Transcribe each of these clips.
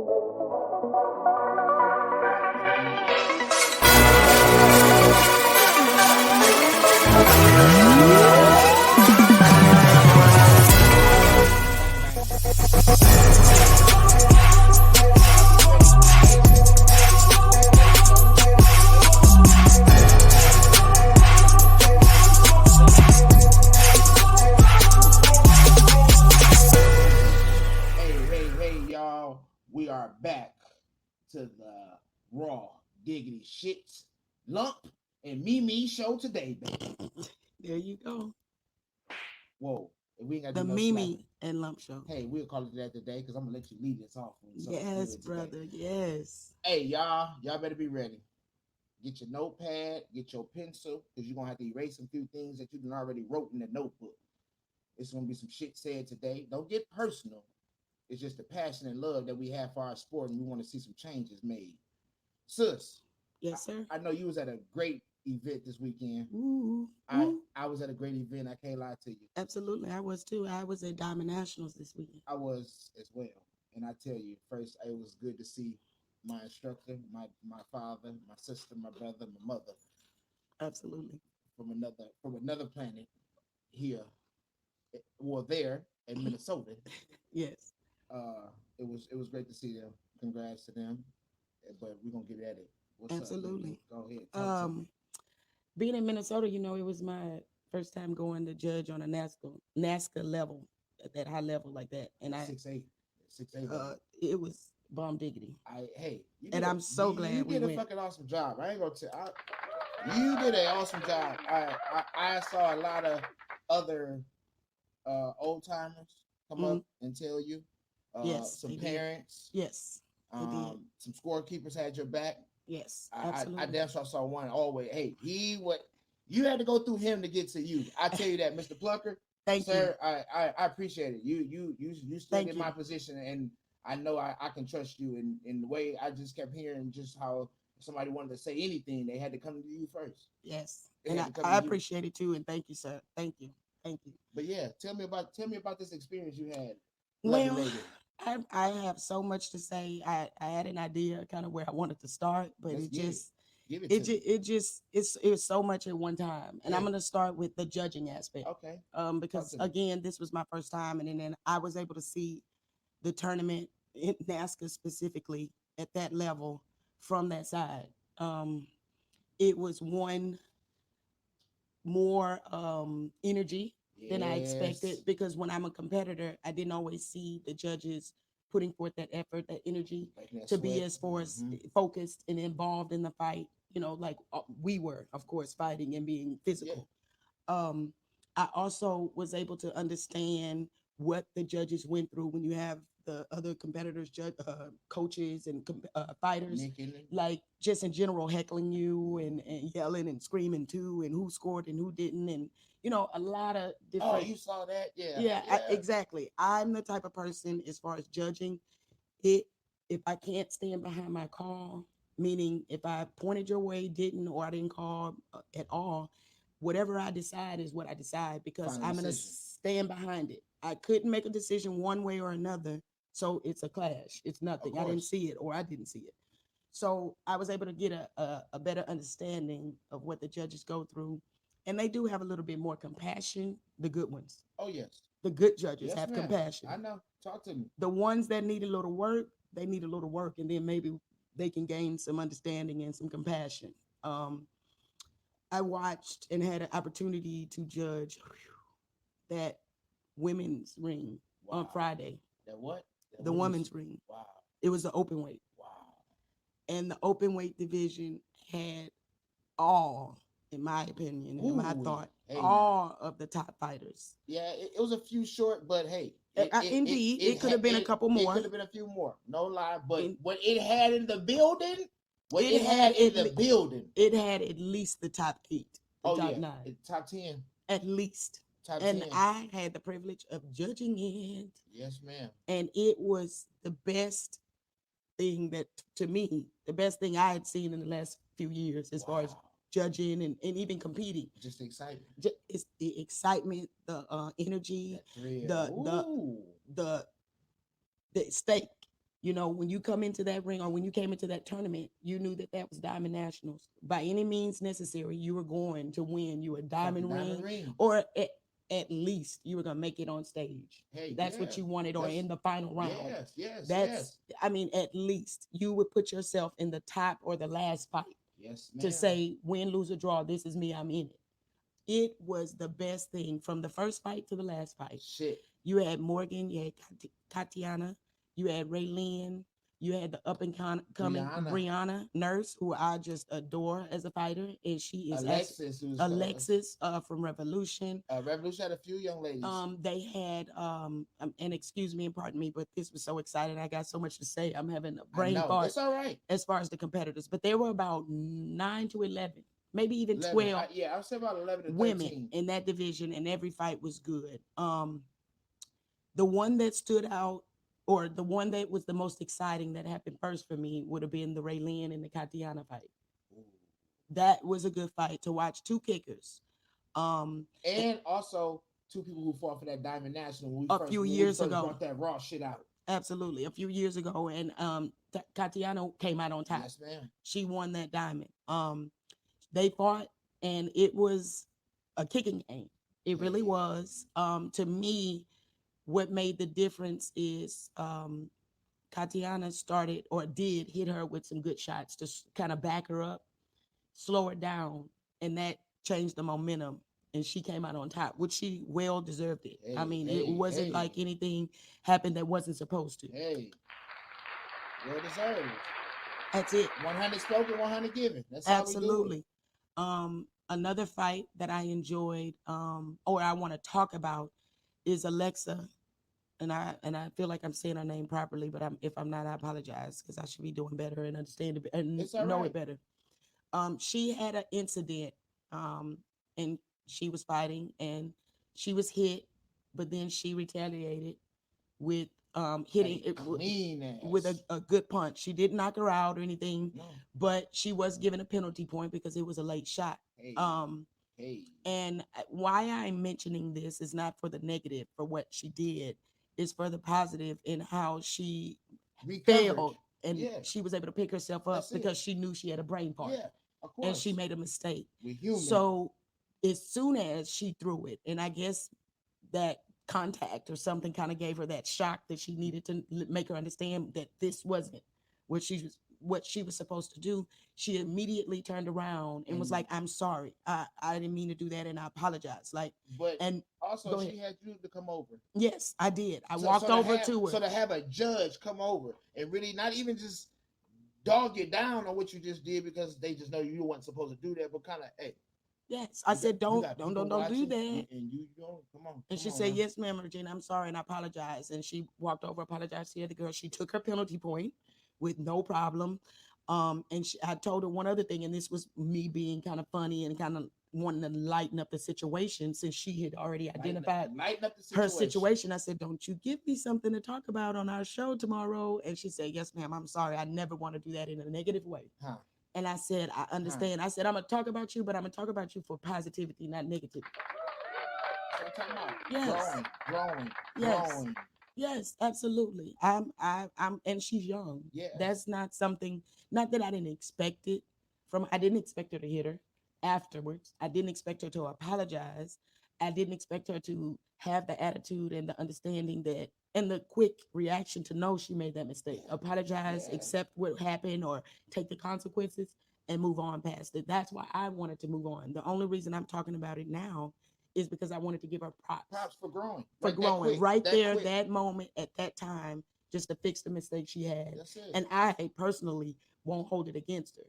Hey, y'all. We are back to the Raw Diggity Shits Lump and Mimi show today, baby. There you go. Whoa. We ain't got to The do no slapping. Mimi and Lump Show. Hey, we'll call it that today because I'm going to let you lead this off. Yes, brother. Yes. Hey, y'all better be ready. Get your notepad, get your pencil, because you're going to have to erase some few things that you already wrote in the notebook. It's going to be some shit said today. Don't get personal. It's just the passion and love that we have for our sport, and we want to see some changes made. Sis. Yes, sir. I know you was at a great event this weekend. Ooh. I was at a great event. I can't lie to you. Absolutely. I was too. I was at Diamond Nationals this weekend. I was as well. And I tell you, first, it was good to see my instructor, my father, my sister, my brother, my mother. Absolutely. From another planet here. Well, there in Minnesota. Yes. It was great to see them. Congrats to them. But we're gonna get at it. What's Absolutely. Up, go ahead. Being in Minnesota, it was my first time going to judge on a NASCAR level, at that high level like that. And 6'8". It was bomb diggity. I'm so glad you did a fucking awesome job. I ain't gonna tell. You did an awesome job. I saw a lot of other old timers come up and tell you. Yes, some parents. Did. Yes, some scorekeepers had your back. Yes, absolutely. I damn sure saw one always. Hey, you had to go through him to get to you. I tell you that, Mr. Plucker. Thank you. I appreciate it. You stood in my position, and I know I can trust you. And the way I just kept hearing just how somebody wanted to say anything, they had to come to you first. Yes, and I appreciate it too. And thank you, sir. Thank you. But yeah, tell me about this experience you had. Well, I have so much to say. I had an idea kind of where I wanted to start, but it's so much at one time. And I'm going to start with the judging aspect. Okay. Because again, this was my first time, and then I was able to see the tournament in NASCAR specifically at that level from that side. It was one more energy than I expected, because when I'm a competitor, I didn't always see the judges putting forth that effort, that energy to be as far as focused and involved in the fight, like we were, of course, fighting and being physical. I also was able to understand what the judges went through when you have the other competitors, coaches and fighters, like just in general heckling you and yelling and screaming too, and who scored and who didn't, and a lot of different. Oh, you saw that? Yeah. Exactly. I'm the type of person, as far as judging it, if I can't stand behind my call, meaning if I pointed your way, didn't, or I didn't call at all, whatever I decide is what I decide, because I'm going to stand behind it. I couldn't make a decision one way or another. So it's a clash. It's nothing. I didn't see it, or I didn't see it. So I was able to get a better understanding of what the judges go through. And they do have a little bit more compassion, the good ones. Oh, yes. The good judges have compassion. I know. Talk to me. The ones that need a little work, they need a little work, and then maybe they can gain some understanding and some compassion. I watched and had an opportunity to judge that women's ring on Friday. That what? The women's ring. Wow. It was the open weight. Wow. And the open weight division had all, in my opinion, in my thought, all of the top fighters. Yeah, it was a few short, but hey. Indeed, it could have been a couple more. It could have been a few more. No lie. But what it had in the building, it had at least the top 8. The top 9. Top 10. At least. Top and 10. I had the privilege of judging it. Yes, ma'am. And it was the best thing to me, the best thing I had seen in the last few years, as far as judging and even competing. Just the excitement. It's the excitement, the energy, the stake. You know, when you come into that ring or when you came into that tournament, you knew that that was Diamond Nationals. By any means necessary, you were going to win. You were Fucking diamond diamond ring, ring. or at least you were gonna make it on stage. Hey, That's yeah. what you wanted, or That's in the final round. yes, yes, That's, yes. I mean, at least you would put yourself in the top or the last fight Yes, to ma'am. say, win, lose, or draw, this is me, I'm in it. It was the best thing from the first fight to the last fight. Shit. You had Morgan, you had Tatiana, you had Raylene, you had the up and coming Brianna. Brianna Nurse, who I just adore as a fighter, and she is Alexis, who's Alexis from Revolution. Revolution had a few young ladies. They had and excuse me and pardon me, but this was so exciting. I got so much to say. I'm having a I brain know. fart It's all right. as far as the competitors, but there were about 9 to 11, maybe even 11. 12 Yeah, I would say about 11 to women 13. in that division, and every fight was good. The one that stood out, or the one that was the most exciting that happened first for me, would have been the Raylene and the Katiana fight. Ooh. That was a good fight to watch. Two kickers. And also two people who fought for that Diamond National when we A first, few when we years first ago. brought that raw shit out. Absolutely, a few years ago, and Katiana came out on top. Yes, ma'am. She won that diamond. They fought, and it was a kicking game. It really was. To me, what made the difference is Katiana started, or did, hit her with some good shots to kind of back her up, slow her down, and that changed the momentum. And she came out on top, which she well deserved it. I mean, it wasn't like anything happened that wasn't supposed to. Hey, well deserved. That's it. 100 spoken, 100 given. That's absolutely. Another fight that I enjoyed, or I want to talk about, is Alexa, and I feel like I'm saying her name properly, but if I'm not, I apologize, because I should be doing better and understand it and know it better. She had an incident, and she was fighting, and she was hit, but then she retaliated with hitting it with a good punch. She didn't knock her out or anything, but she was given a penalty point because it was a late shot. And why I'm mentioning this is not for the negative for what she did, it's for the positive in how she failed, and she was able to pick herself up because she knew she had a brain fart. Of course. And she made a mistake. We're human. So as soon as she threw it, and I guess that contact or something kind of gave her that shock that she needed to make her understand that this wasn't what she was supposed to do, she immediately turned around and was like, "I'm sorry, I didn't mean to do that, and I apologize." Like, but and also she had you to come over. Yes, I did. I walked over to her. So to have a judge come over and really not even just dog you down on what you just did because they just know you weren't supposed to do that, but kind of, hey. Yes, I said, don't do that. And you don't, come on. And she said, "Yes, ma'am, Regina, I'm sorry, and I apologize." And she walked over, apologized to the other girl. She took her penalty point with no problem. And I told her one other thing, and this was me being kind of funny and kind of wanting to lighten up the situation, since she had already identified her situation. I said, "Don't you give me something to talk about on our show tomorrow." And she said, "Yes, ma'am, I'm sorry. I never want to do that in a negative way." And I said, "I understand." I said, "I'm going to talk about you, but I'm going to talk about you for positivity, not negativity." Yes. Growing. Yes, absolutely. I'm, and she's young. Yeah. That's not something, not that I didn't expect it I didn't expect her to hit her afterwards. I didn't expect her to apologize. I didn't expect her to have the attitude and the understanding that, and the quick reaction to know she made that mistake, apologize, accept what happened, or take the consequences and move on past it. That's why I wanted to move on. The only reason I'm talking about it now is because I wanted to give her props. Props for growing. That moment, at that time, just to fix the mistake she had. That's it. And I personally won't hold it against her.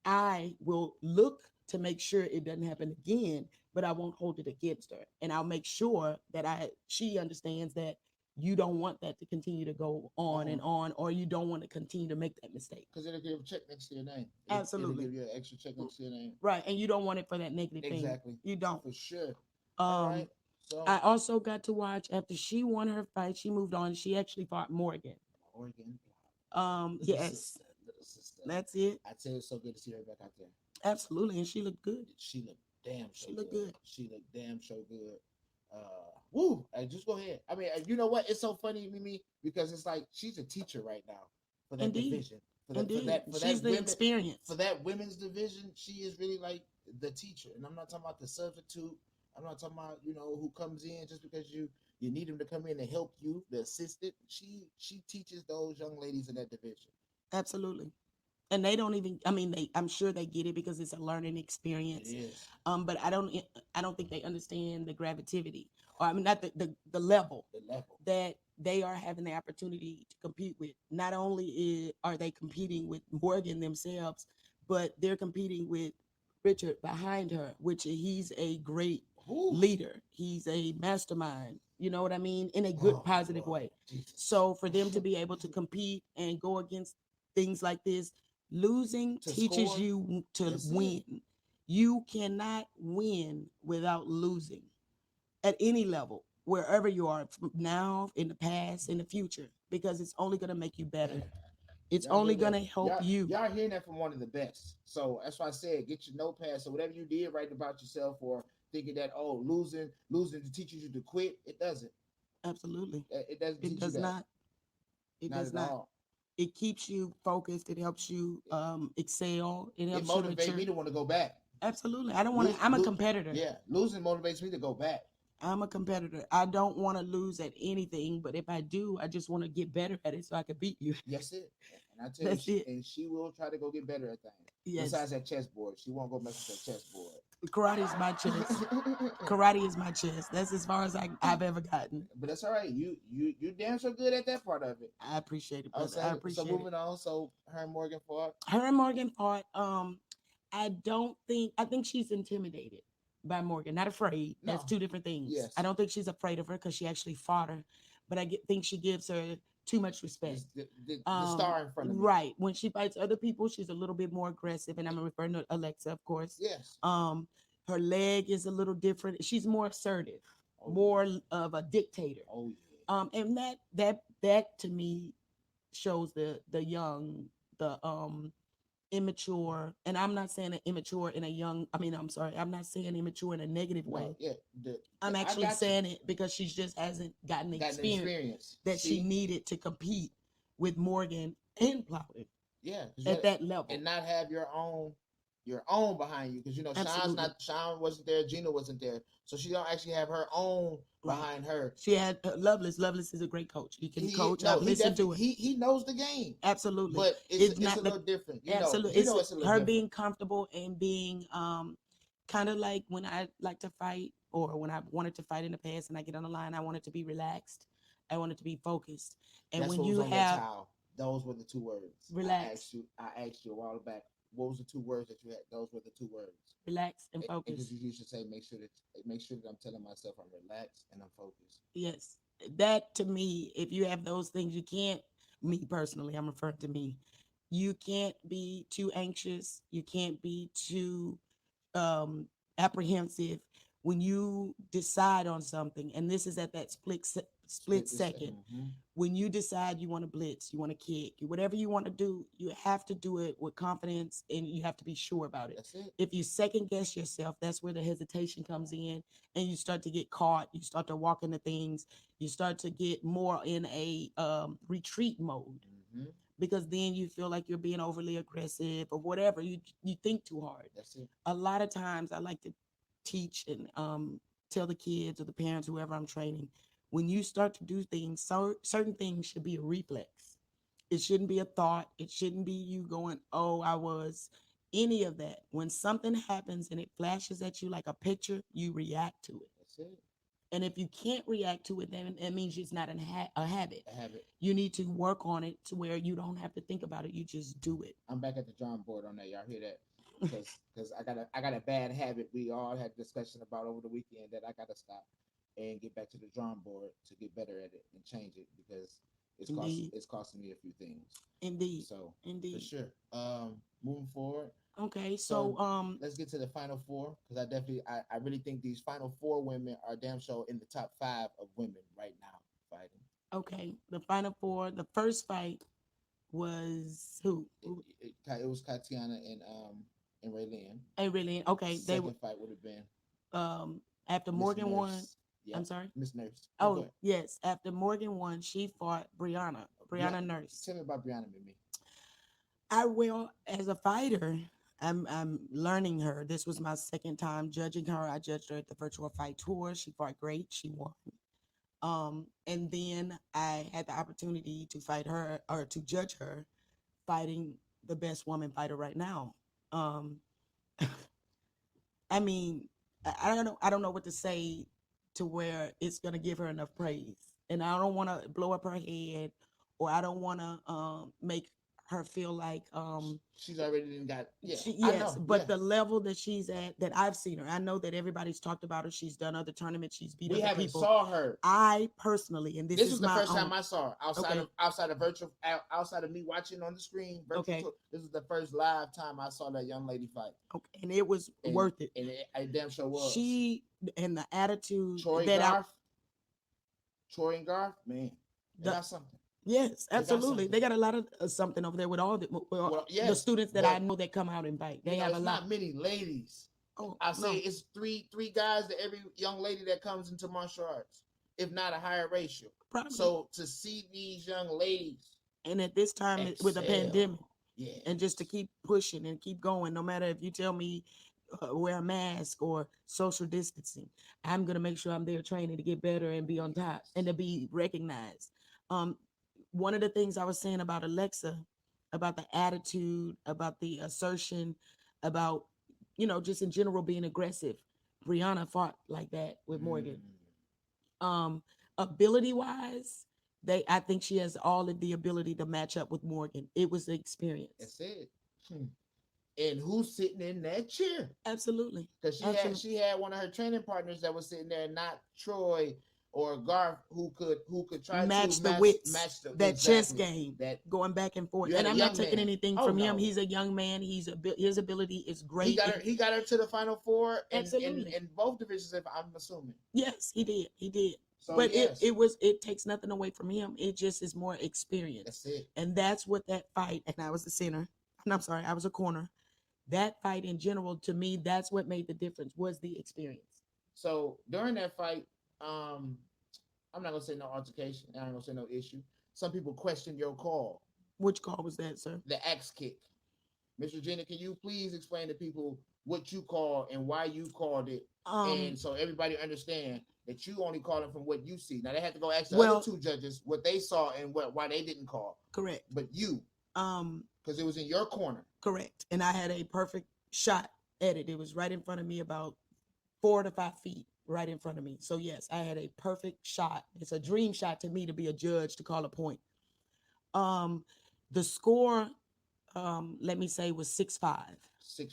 I will look to make sure it doesn't happen again, but I won't hold it against her. And I'll make sure that she understands that you don't want that to continue to go on and on, or you don't want to continue to make that mistake. Because it'll give a check next to your name. Absolutely. It'll give you an extra check next to your name. Right. And you don't want it for that negative thing. Exactly. You don't. For sure. All right. So I also got to watch, after she won her fight, she moved on. She actually fought Morgan. Yes. That's it. I tell you, it's so good to see her back out there. Absolutely. And she looked good. She looked damn so good. She looked damn so good. Just go ahead. I mean, you know what? It's so funny, Mimi, because it's like she's a teacher right now for that Indeed. division. Indeed. For She's that the women experience. for that women's division, she is really like the teacher. And I'm not talking about the substitute. I'm not talking about, who comes in just because you need him to come in and help you, the assistant. She teaches those young ladies in that division. Absolutely. And they don't even, I mean, I'm sure they get it because it's a learning It experience. is But I don't think they understand the gravity, or I mean, not the level the level. that they are having the opportunity to compete with. Not only are they competing with Morgan themselves, but they're competing with Richard behind her, which he's a great Whew. leader. He's a mastermind. You know what I mean? In a good, Oh, positive Lord. way. Jesus. So for them to be able to compete and go against things like this, losing To teaches score? you to That's it. win. You cannot win without losing at any level, wherever you are now, in the past, in the future, because it's only going to make you better. It's Y'all hear only going that? to help you. Y'all hearing that from one of the best. So that's why I said get your notepad. So whatever you did write about yourself or thinking that losing teaches you to quit, it doesn't. Absolutely. It doesn't It teach you does that. not. It Not does at not. all. It keeps you focused. It helps you excel. It It helps you motivates mature. me to want to go back. Absolutely. I don't want to. I'm a competitor. Yeah, losing motivates me to go back. I'm a competitor. I don't want to lose at anything, but if I do, I just want to get better at it so I can beat you. Yes, it. And I tell That's you, it. and she will try to go get better at things. Yes. Besides that chessboard, she won't go mess with that chessboard. Karate is my chest. Karate is my chest. That's as far as I've ever gotten. But that's all right. You damn so good at that part of it. I appreciate it, I brother. was I saying, so appreciate it. moving on. So her and Morgan fought. Her and Morgan fought. I think she's intimidated by Morgan, not afraid. That's No. two different things. Yes. I don't think she's afraid of her because she actually fought her, but think she gives her too much respect. The star in front of me. Right. When she fights other people, she's a little bit more aggressive, and I'm referring to Alexa, of course. Yes. Her leg is a little different. She's more assertive, Oh, more of a dictator. Oh yeah. And that to me shows the young, the immature, and I'm not saying immature in a young, I'm sorry, I'm not saying immature in a negative way. No, yeah. I'm actually saying it because she just hasn't gotten the experience that she needed to compete with Morgan and Plowden. Yeah, at that level, and not have your own behind you, because Sean wasn't there, Gina wasn't there, so she don't actually have her own behind her. She had Lovelace. Lovelace is a great coach. He can coach. No, listen to it. He knows the game. Absolutely, but it's not a little different. Absolutely, it's a little her different. being comfortable and being kind of like when I like to fight, or when I wanted to fight in the past, and I get on the line, I wanted to be relaxed. I wanted to be focused. And that's when what you was on have those were the two words. Relax. I asked you a while back. What was the two words that you had? Those were the two words. Relax and focus. Because you should say, make sure that I'm telling myself I'm relaxed and I'm focused. Yes, that to me, if you have those things, you can't. Me personally, I'm referring to me. You can't be too anxious. You can't be too apprehensive when you decide on something. And this is at that split second. Mm-hmm. When you decide you want to blitz, you want to kick, whatever you want to do, you have to do it with confidence, and you have to be sure about it. That's it. If you second guess yourself, that's where the hesitation comes in, and you start to get caught. You start to walk into things. You start to get more in a retreat mode. Mm-hmm. Because then you feel like you're being overly aggressive or whatever. You think too hard. That's it. A lot of times I like to teach and tell the kids or the parents, whoever I'm training, when you start to do things, certain things should be a reflex. It shouldn't be a thought. It shouldn't be you going, oh, I was, any of that. When something happens and it flashes at you like a picture, you react to it. That's it. And if you can't react to it, then it means it's not a habit. A habit. You need to work on it to where you don't have to think about it. You just do it. I'm back at the drawing board on that. Y'all hear that? Because I got a bad habit. We all had discussion about over the weekend that I got to stop and get back to the drawing board to get better at it and change it, because it's costing me a few things. Indeed. So indeed, for sure. Moving forward. Okay, so let's get to the final four, because I really think these final four women are damn sure in the top 5 of women right now fighting. Okay, the final four. The first fight was who? It was Katiana and Raylene. Raylene. Okay, Second fight would have been after Morgan won. Yeah, I'm sorry. Miss Nurse. No, go Oh ahead. yes, after Morgan won, she fought Brianna Nurse. Tell me about Brianna Mimi. I will, as a fighter, I'm learning her. This was my second time judging her. I judged her at the virtual fight tour. She fought great. She won. And then I had the opportunity to fight her or to judge her fighting the best woman fighter right now. Um, I mean, I don't know what to say to where it's gonna give her enough praise, and I don't want to blow up her head, or I don't want to make her feel like She's already done got. Yeah, I yes, know. Yeah, but the level that she's at, that I've seen her, I know that everybody's talked about her. She's done other tournaments. She's beat we other haven't people. saw her. I personally, and this This is was the my first time own. I saw her Okay, outside of virtual outside of me watching on the screen virtual okay, tour. This is the first live time I saw that young lady fight, okay, and it was and worth it. I damn sure was. She and the attitude Troy that I Garth, Troy and Garth, man, they the got something. yes, They got absolutely. something. They got a lot of something over there with all Well, the yes, students that I but know that come out and fight. you They know, have a it's lot. not many ladies. Oh I say no, it's three guys to every young lady that comes into martial arts, if not a higher ratio. probably. So to see these young ladies And at this time with the pandemic, excel, yeah, and just to keep pushing and keep going, no matter if you tell me wear a mask or social distancing, I'm gonna make sure I'm there training to get better and be on top and to be recognized. Um, one of the things I was saying about Alexa, about the attitude, about the assertion, about just in general being aggressive. Brianna fought like that with Morgan. Mm, Ability wise, I think she has all of the ability to match up with Morgan. It was the experience. that's it. Hmm. And who's sitting in that chair? Absolutely. Because Absolutely. she had one of her training partners that was sitting there, not Troy or Garth, who could try Match to the wits, match the, that chess exactly game, that. going back and forth. You had And a I'm not young taking man. anything Oh from him. no, He's a young man. His ability is he great. got her. He got her to the final four, Absolutely. in both divisions. If I'm assuming. Yes, he did. He did. So But yes, it takes nothing away from him. It just is more experience. that's it. And that's what that fight, and I was the center. And I'm sorry, I was a corner. That fight in general, to me, that's what made the difference, was the experience. So during that fight, I'm not gonna say no altercation. I'm not gonna say no issue. Some people questioned your call, Which call was that, sir? the axe kick. Miss Regina, can you please explain to people what you called and why you called it, and so everybody understand that you only called it from what you see. Now they have to go ask the other two judges what they saw and why they didn't call. Correct. But you, because it was in your corner. Correct. And I had a perfect shot at it. It was right in front of me, about 4 to 5 feet right in front of me. So yes, I had a perfect shot. It's a dream shot to me to be a judge, to call a point. The score, let me say, was 6-5.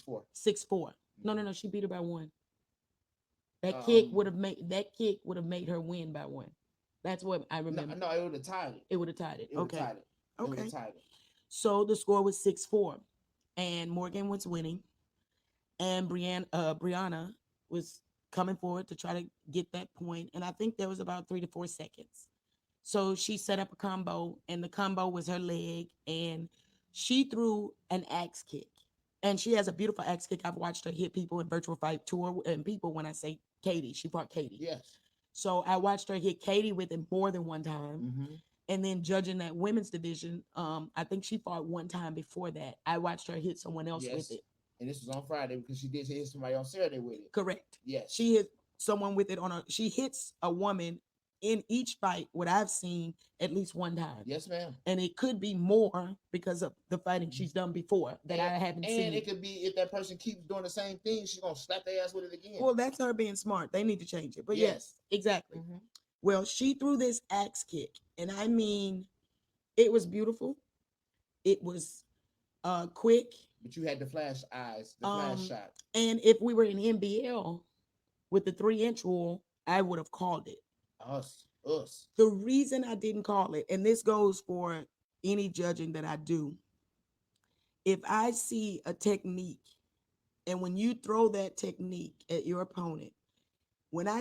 6-4. 6-4. No. She beat her by 1. That kick would have made her win by 1. That's what I remember. No, it would have tied it. It would have tied it. Okay. Tied it. Okay. Tied it. So the score was 6-4, and Morgan was winning, and Brianna was coming forward to try to get that point, and I think there was about 3 to 4 seconds. So she set up a combo, and the combo was her leg, and she threw an axe kick. And she has a beautiful axe kick. I've watched her hit people in virtual fight tour, and people, when I say Katie, she fought Katie. Yes. So I watched her hit Katie with it more than one time. Mm-hmm. And then judging that women's division, I think she fought one time before that. I watched her hit someone else with it. And this was on Friday because she did hit somebody on Saturday with it. Correct. Yes. She hit someone with it she hits a woman in each fight, what I've seen, at least one time. Yes, ma'am. And it could be more because of the fighting she's done before that I haven't seen. And it could be, if that person keeps doing the same thing, she's going to slap their ass with it again. Well, that's her being smart. They need to change it. But yes exactly. Mm-hmm. Well, she threw this axe kick, and I mean, it was beautiful. It was quick. But you had the flash eyes, the flash shot. And if we were in NBL with the 3-inch rule, I would have called it. Us. The reason I didn't call it, and this goes for any judging that I do, if I see a technique, and when you throw that technique at your opponent, when I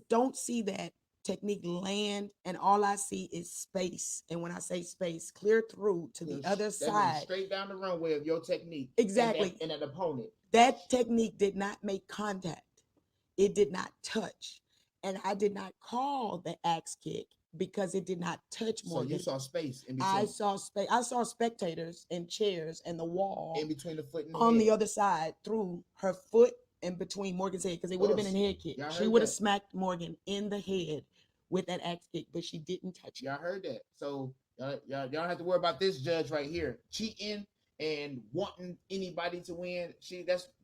don't see that technique land, and all I see is space, and when I say space, clear through to the other side, straight down the runway of your technique, exactly, and an opponent, that technique did not make contact. It did not touch. and I did not call the axe kick because it did not touch So you Morgan. saw space in I between, saw space. I saw spectators and chairs and the in wall between the foot and the on head. the other side through her foot and between Morgan's head because it would have been Us. a head kick. Y'all She heard would have that. smacked Morgan in the head with that axe kick, but she didn't touch it. Y'all heard that. So y'all don't have to worry about this judge right here cheating and wanting anybody to win.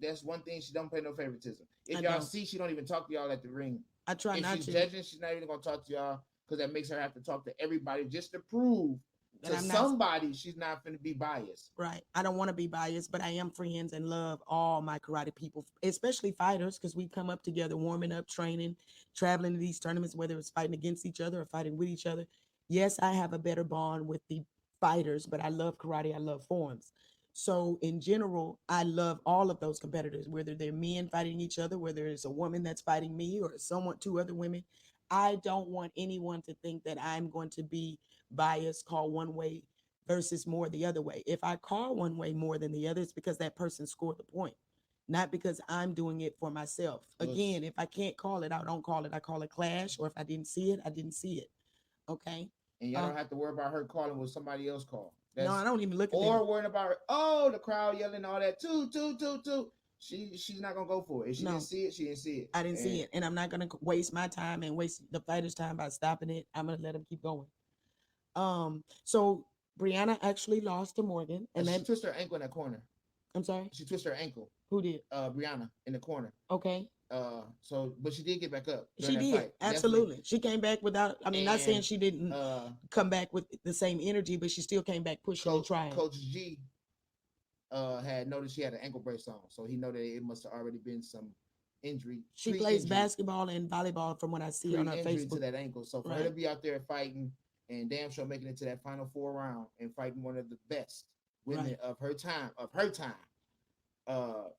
That's one thing. She don't play no favoritism. If I y'all don't. see, she don't even talk to y'all at the ring. I try If not she's to. judging, she's not even gonna talk to y'all because that makes her have to talk to everybody just to prove And to I'm not somebody she's not going to be biased. right. I don't want to be biased, but I am friends and love all my karate people, especially fighters, because we come up together, warming up, training, traveling to these tournaments, whether it's fighting against each other or fighting with each other. Yes, I have a better bond with the fighters, but I love karate. I love forms. So in general, I love all of those competitors, whether they're men fighting each other, whether it's a woman that's fighting me or someone, two other women. I don't want anyone to think that I'm going to be biased, call one way versus more the other way. If I call one way more than the other, it's because that person scored the point, not because I'm doing it for myself. Yes. Again, if I can't call it, I don't call it. I call it clash, or if I didn't see it, I didn't see it. Okay. And y'all don't have to worry about her calling what somebody else called. No, I don't even look at Or them. worrying about the crowd yelling all that two. She's not gonna go for it. If she No. didn't see it, she didn't see it. I didn't see it, and I'm not gonna waste my time and waste the fighter's time by stopping it. I'm gonna let them keep going. So Brianna actually lost to Morgan, and She then twisted her ankle in that corner. I'm sorry, She twisted her ankle. who did? Brianna in the corner. Okay, But she did get back up. she during that did fight. absolutely. Definitely. She came back without. I mean, not saying And, she didn't come back with the same energy, but she still came back pushing and trying. Coach G had noticed she had an ankle brace on, so he know that it must have already been some injury. She plays basketball and volleyball from what I see on her Facebook. To that ankle, so for her to be out there fighting and damn sure making it to that final 4 round and fighting one of the best women of her time,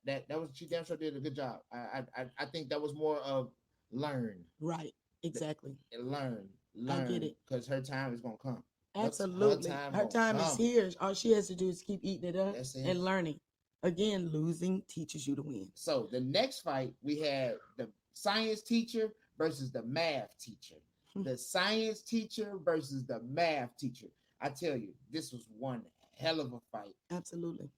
that was, she damn sure did a good job. I think that was more of learn. Right, exactly. Learn. I get it, because her time is gonna come. Absolutely, her time is here. All she has to do is keep eating it up and learning. Again, losing teaches you to win. So the next fight, we had the science teacher versus the math teacher. The science teacher versus the math teacher. I tell you, this was one hell of a fight. Absolutely.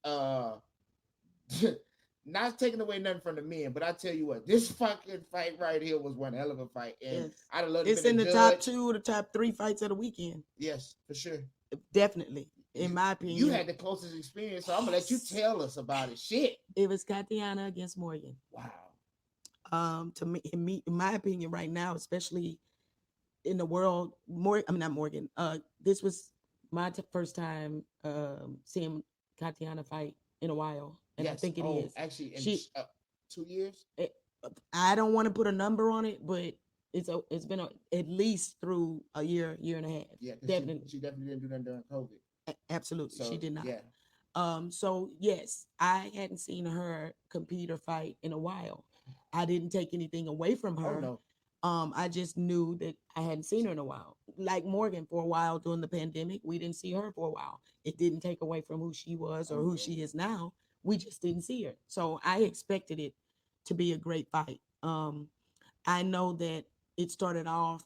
Not taking away nothing from the men, but I tell you what, this fucking fight right here was one hell of a fight. And yes. I'd love to it's in the top 2 or the top 3 fights of the weekend. Yes, for sure. Definitely. In my opinion. You had the closest experience, so I'm gonna let you tell us about it. Shit. It was Katiana against Morgan. Wow. To me, in my opinion, right now, especially in the world, not Morgan. This was my first time seeing Katiana fight in a while, and I think it is actually. She 2 years. I don't want to put a number on it, but it's been at least through a year and a half. Yeah, definitely. She definitely didn't do that during COVID. Absolutely, so, she did not. Yeah. So yes, I hadn't seen her compete or fight in a while. I didn't take anything away from her. Oh, no. I just knew that I hadn't seen her in a while. Like Morgan, for a while during the pandemic, we didn't see her for a while. It didn't take away from who she was or who she is now. We just didn't see her. So I expected it to be a great fight. I know that it started off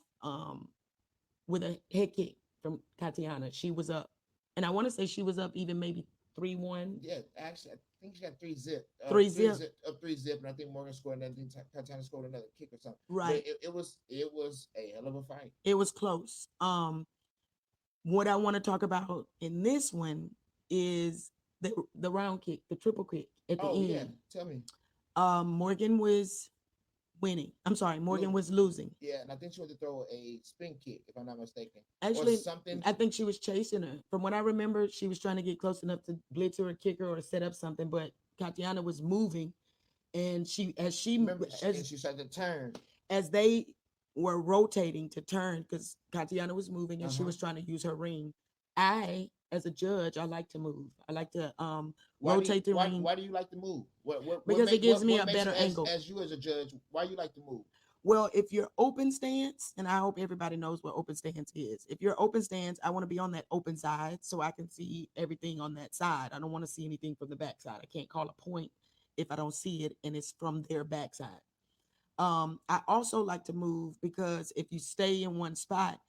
with a head kick from Katiana. She was up. And I want to say she was up even maybe 3-1. Yeah, actually, I think she got 3-zip. 3-zip. 3-zip, and I think Morgan scored, and I think Katiana scored another kick or something. Right. But it was a hell of a fight. It was close. What I want to talk about in this one is the round kick, the triple kick at the end. Yeah, tell me. Morgan was winning. I'm sorry, Morgan was losing. Yeah, and I think she went to throw a spin kick, if I'm not mistaken. Actually, or something. I think she was chasing her. From what I remember, she was trying to get close enough to blitz her or kick her or set up something, but Katiana was moving, and she started to turn. As they were rotating to turn, because Katiana was moving and she was trying to use her ring. I, as a judge, I like to move. I like to rotate the ring. Why do you like to move? Because it gives me a better angle. As you as a judge, why you like to move? Well, if you're open stance, and I hope everybody knows what open stance is. If you're open stance, I want to be on that open side so I can see everything on that side. I don't want to see anything from the back side. I can't call a point if I don't see it and it's from their backside. I also like to move because if you stay in one spot,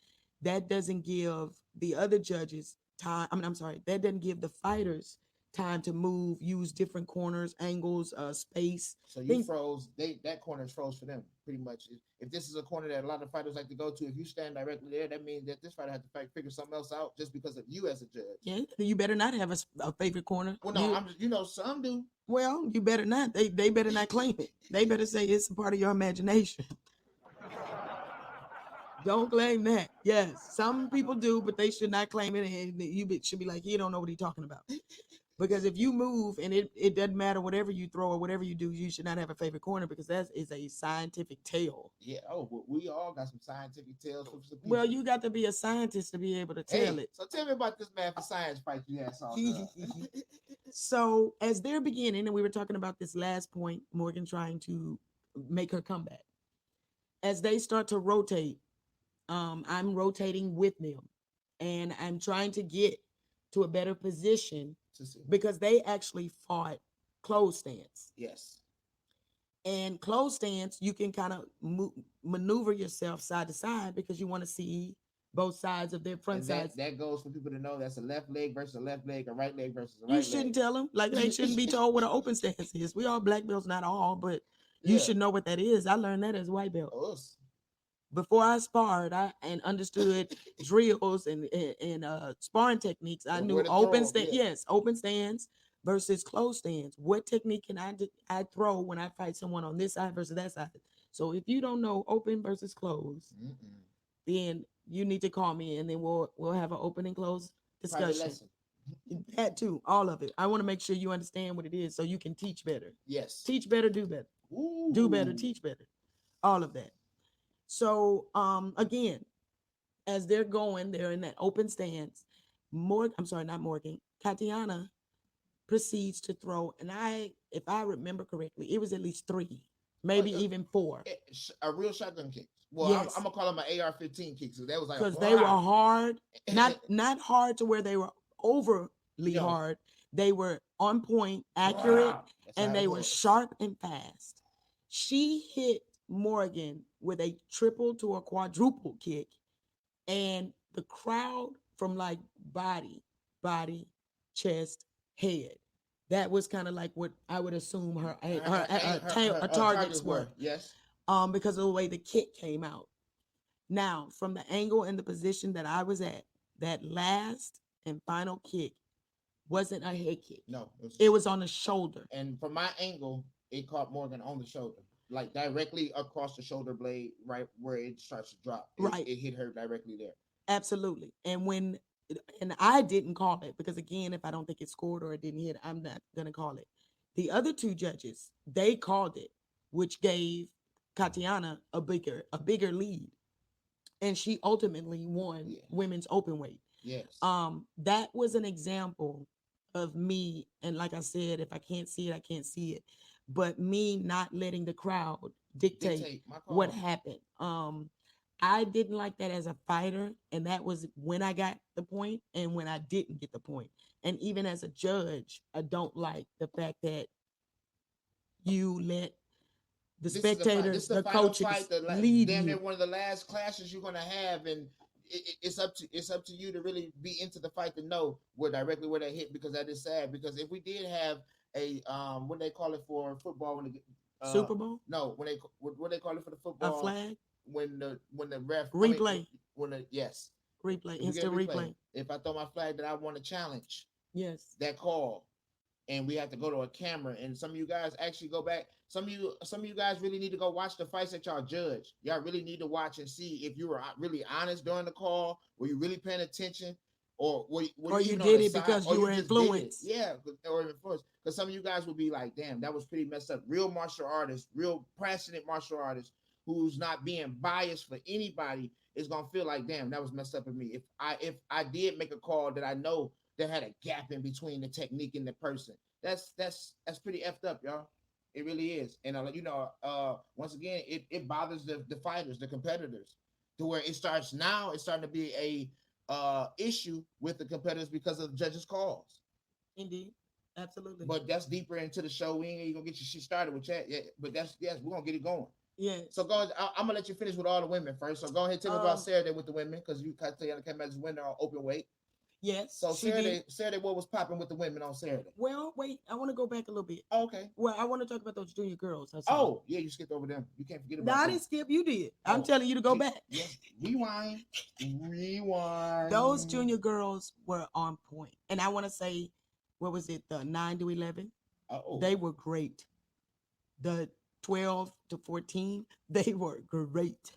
that doesn't give the other judges time. I mean, I'm sorry, that doesn't give the fighters time to move, use different corners, angles, space. So you Think, froze. That corner is froze for them, pretty much. If this is a corner that a lot of fighters like to go to, if you stand directly there, that means that this fighter had to figure something else out just because of you as a judge. yeah, you better not have a favorite corner. Well, no, I'm just, some do. Well, you better not. They better not claim it. They better say it's a part of your imagination. Don't claim that. Yes, some people do, but they should not claim it. And should be like, he don't know what he's talking about. Because if you move and it doesn't matter whatever you throw or whatever you do, you should not have a favorite corner because that is a scientific tale. Yeah. Oh, well, we all got some scientific tales from some people. Well, you got to be a scientist to be able to tell it. So tell me about this math and science fight you had saw. So as they're beginning, and we were talking about this last point, Morgan trying to make her comeback. As they start to rotate, I'm rotating with them, and I'm trying to get to a better position because they actually fought closed stance. Yes. And closed stance, you can kind of maneuver yourself side to side because you want to see both sides of their front sides. That goes for people to know that's a left leg versus a left leg, a right leg versus a right leg. You shouldn't tell them. Like, they shouldn't be told what an open stance is. We all black belts, not all, but you should know what that is. I learned that as a white belt. Before I sparred, and understood drills and sparring techniques. I knew open stance. Yes, open stance versus closed stance. What technique can I throw when I fight someone on this side versus that side? So if you don't know open versus closed, then you need to call me, and then we'll have an open and closed discussion. That too, all of it. I want to make sure you understand what it is so you can teach better. Yes. Teach better, do better. Ooh. Do better, teach better. All of that. So again, as they're in that open stance. Katiana proceeds to throw, and if I remember correctly, it was at least 3, maybe even 4. A real shotgun kick. Well, yes. I'm gonna call them an AR-15 kick. So that was like because they were hard, not hard to where they were overly hard. They were on point, accurate, and they were sharp and fast. She hit Morgan with a triple to a quadruple kick, and the crowd from like body, chest, head. That was kind of like what I would assume her targets were. Yes. Because of the way the kick came out. Now, from the angle and the position that I was at, that last and final kick wasn't a head kick. No, it was on the shoulder. And from my angle, it caught Morgan on the shoulder, like directly across the shoulder blade, right where it starts to drop. It hit her directly there. Absolutely. And I didn't call it because, again, if I don't think it scored or it didn't hit, I'm not gonna call it. The other 2 judges, they called it, which gave Katiana a bigger lead, and she ultimately won women's open weight. Yes. That was an example of me, and like I said, if I can't see it, I can't see it. But me not letting the crowd dictate what happened. I didn't like that as a fighter, and that was when I got the point and when I didn't get the point. And even as a judge, I don't like the fact that you let the spectators, the coaches lead damn you. near one of the last clashes you're gonna have, and it's up to you to really be into the fight to know where that hit, because that is sad. Because if we did have a what they call it for football, when Super Bowl? No, what they call it for the football? A flag? When the ref replay. Replay, instant replay. If I throw my flag that I want to challenge, yes, that call, and we have to go to a camera, and some of you guys actually go back. Some of you guys really need to go watch the fights that y'all judge. Y'all really need to watch and see if you were really honest during the call. Were you really paying attention, or you did it because you were influenced? Yeah, or influenced. Because some of you guys will be like, "Damn, that was pretty messed up." Real martial artists, real passionate martial artists, who's not being biased for anybody, is gonna feel like, damn, that was messed up in me. If I did make a call that I know that had a gap in between the technique and the person, that's pretty effed up, y'all. It really is. And once again, it bothers the fighters, the competitors, to where it's starting to be a issue with the competitors because of the judges' calls. Indeed. Absolutely. But that's deeper into the show. We ain't gonna get your shit started with that. Yeah, but we're gonna get it going. Yeah. So I'm gonna let you finish with all the women first. So go ahead, tell me about Um, Saturday with the women, because you came as winner on open weight. yes, So she did. Saturday, what was popping with the women on Saturday? Well, wait, I want to go back a little bit. Oh, okay. Well, I want to talk about those junior girls I saw. Oh, yeah, you skipped over them. You can't forget No, about I them. didn't skip. You did. I'm Oh, telling you to go back. yeah. Rewind, Those rewind. junior girls were on point. And I want to say, what was it, the 9 to 11? Oh, They were great. The 12 to 14, they were great.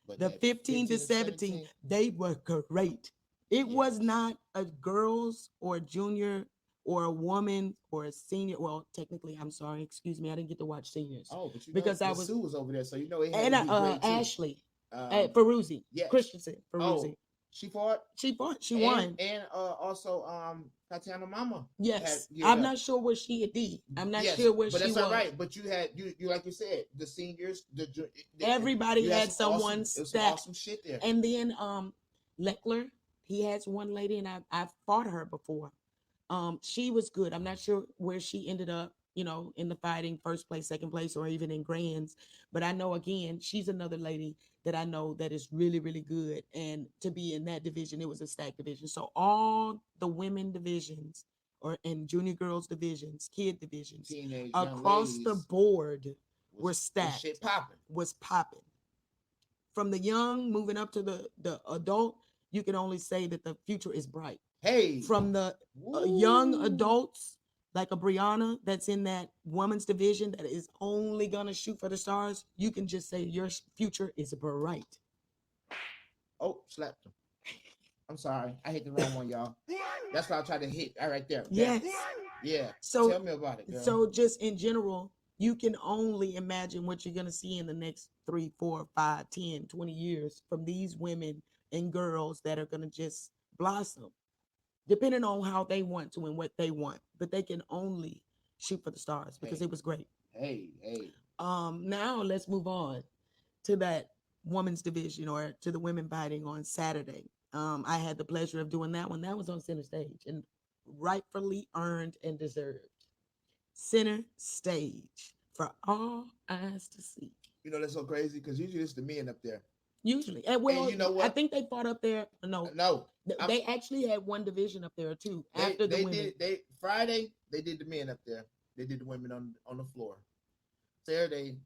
but The that 15 to 15 to 17, 17, they were great. It was yes. not a girls or a junior or a woman or a senior. Well, technically, I'm sorry, excuse me, I didn't get to watch seniors Oh, but you know, because I Miss was Sue was over there, so you know it had and to be great too. Ashley, Um, Ferruzzi, yes. Christensen, Oh, Ferruzzi. she fought, She fought. She and won. also Tatiana Mama had Yes, geared I'm up. not sure where she did. I'm not Yes, sure where but she that's all was. right. But you had you like you said, the seniors, Everybody you had had some awesome, someone it was some stat. awesome shit there. And then Leckler, he has one lady, and I fought her before. She was good. I'm not sure where she ended up, in the fighting, first place, second place, or even in grands. But I know again, she's another lady that I know that is really, really good. And to be in that division, it was a stack division. So all the women divisions or and junior girls divisions, kid divisions, Teenage young across the ladies board were was shit stacked, popping. was popping. From the young moving up to the adult, you can only say that the future is bright. Hey, From the young woo. adults like a Brianna that's in that women's division that is only gonna shoot for the stars, you can just say your future is bright. Oh, slapped him. I'm sorry, I hit the wrong one, y'all. That's why I tried to hit. All right, there. Bam. Yes. Yeah. So Tell me about it, girl. so just in general, you can only imagine what you're gonna see in the next 3, 4, 5, 10, 20 years from these women and girls that are gonna just blossom, depending on how they want to and what they want. But they can only shoot for the stars because Hey, it was great. hey. Now let's move on to that women's division or to the women fighting on Saturday. I had the pleasure of doing that one. That was on center stage and rightfully earned and deserved. Center stage for all eyes to see. You know that's so crazy because usually it's the men up there. Usually, and And well, you know I what? think they fought up there. No, No, I'm, they actually had one division up there too after the they women. did they Friday they did the men up there. They did the women on the floor. Saturday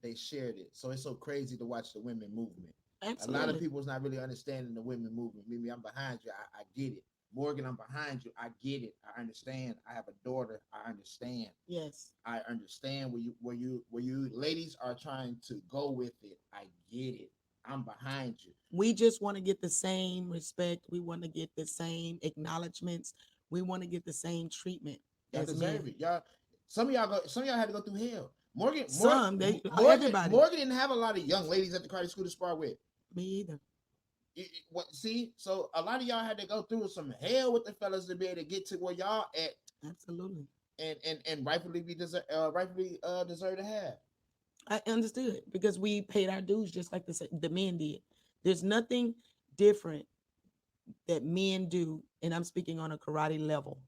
they shared it. So it's so crazy to watch the women movement. A lot of Absolutely. people's not really understanding the women movement. Mimi, I'm behind you. I get it. Morgan, I'm behind you. I get it. I understand. I have a daughter. I understand. Yes. I understand where you ladies are trying to go with it. I get it. I'm behind you. We just want to get the same respect. We want to get the same acknowledgments. We want to get the same treatment Y'all as men. deserve it. Y'all some of y'all had to go through hell. Some, they everybody. Morgan didn't have a lot of young ladies at the karate school to spar with. Me either. See, so a lot of y'all had to go through some hell with the fellas to be able to get to where y'all at, Absolutely. and rightfully deserve to have. I understood because we paid our dues just like the men did. There's nothing different that men do, and I'm speaking on a karate level,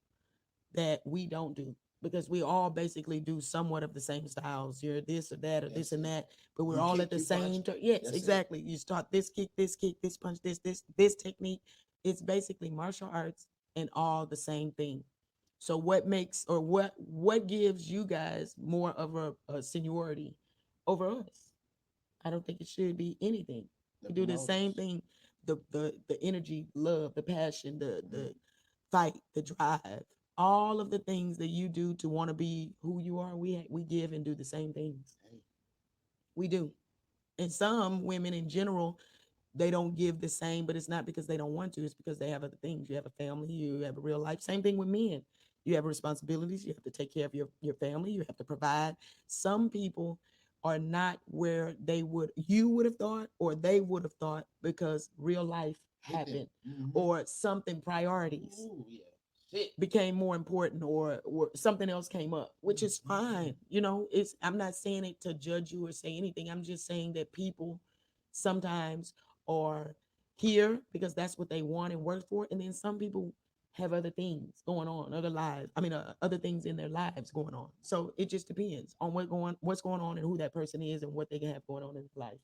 that we don't do because we all basically do somewhat of the same styles. You're this or that or That's this and it. that, but we're You all kick, at the you punch. same Yes, That's it. exactly. You start this kick, this punch, this technique. It's basically martial arts and all the same thing. So what makes or what gives you guys more of a seniority over us? I don't think it should be anything. The We do the same promoters. thing. The energy, love, the passion, Mhm. the fight, the drive, all of the things that you do to want to be who you are. We give and do the same things. Hey, We do. And some women in general, they don't give the same, but it's not because they don't want to. It's because they have other things. You have a family. You have a real life. Same thing with men. You have responsibilities. You have to take care of your family. You have to provide. Some people are not where you would have thought or they would have thought because real life hit them. happened Mm-hmm. or something priorities Ooh, yeah. Shit. became more important or something else came up, which is Mm-hmm. fine. It's I'm not saying it to judge you or say anything. I'm just saying that people sometimes are here because that's what they want and work for, and then some people have other things going on, other lives. I mean, other things in their lives going on. So it just depends on what's going on and who that person is and what they can have going on in life.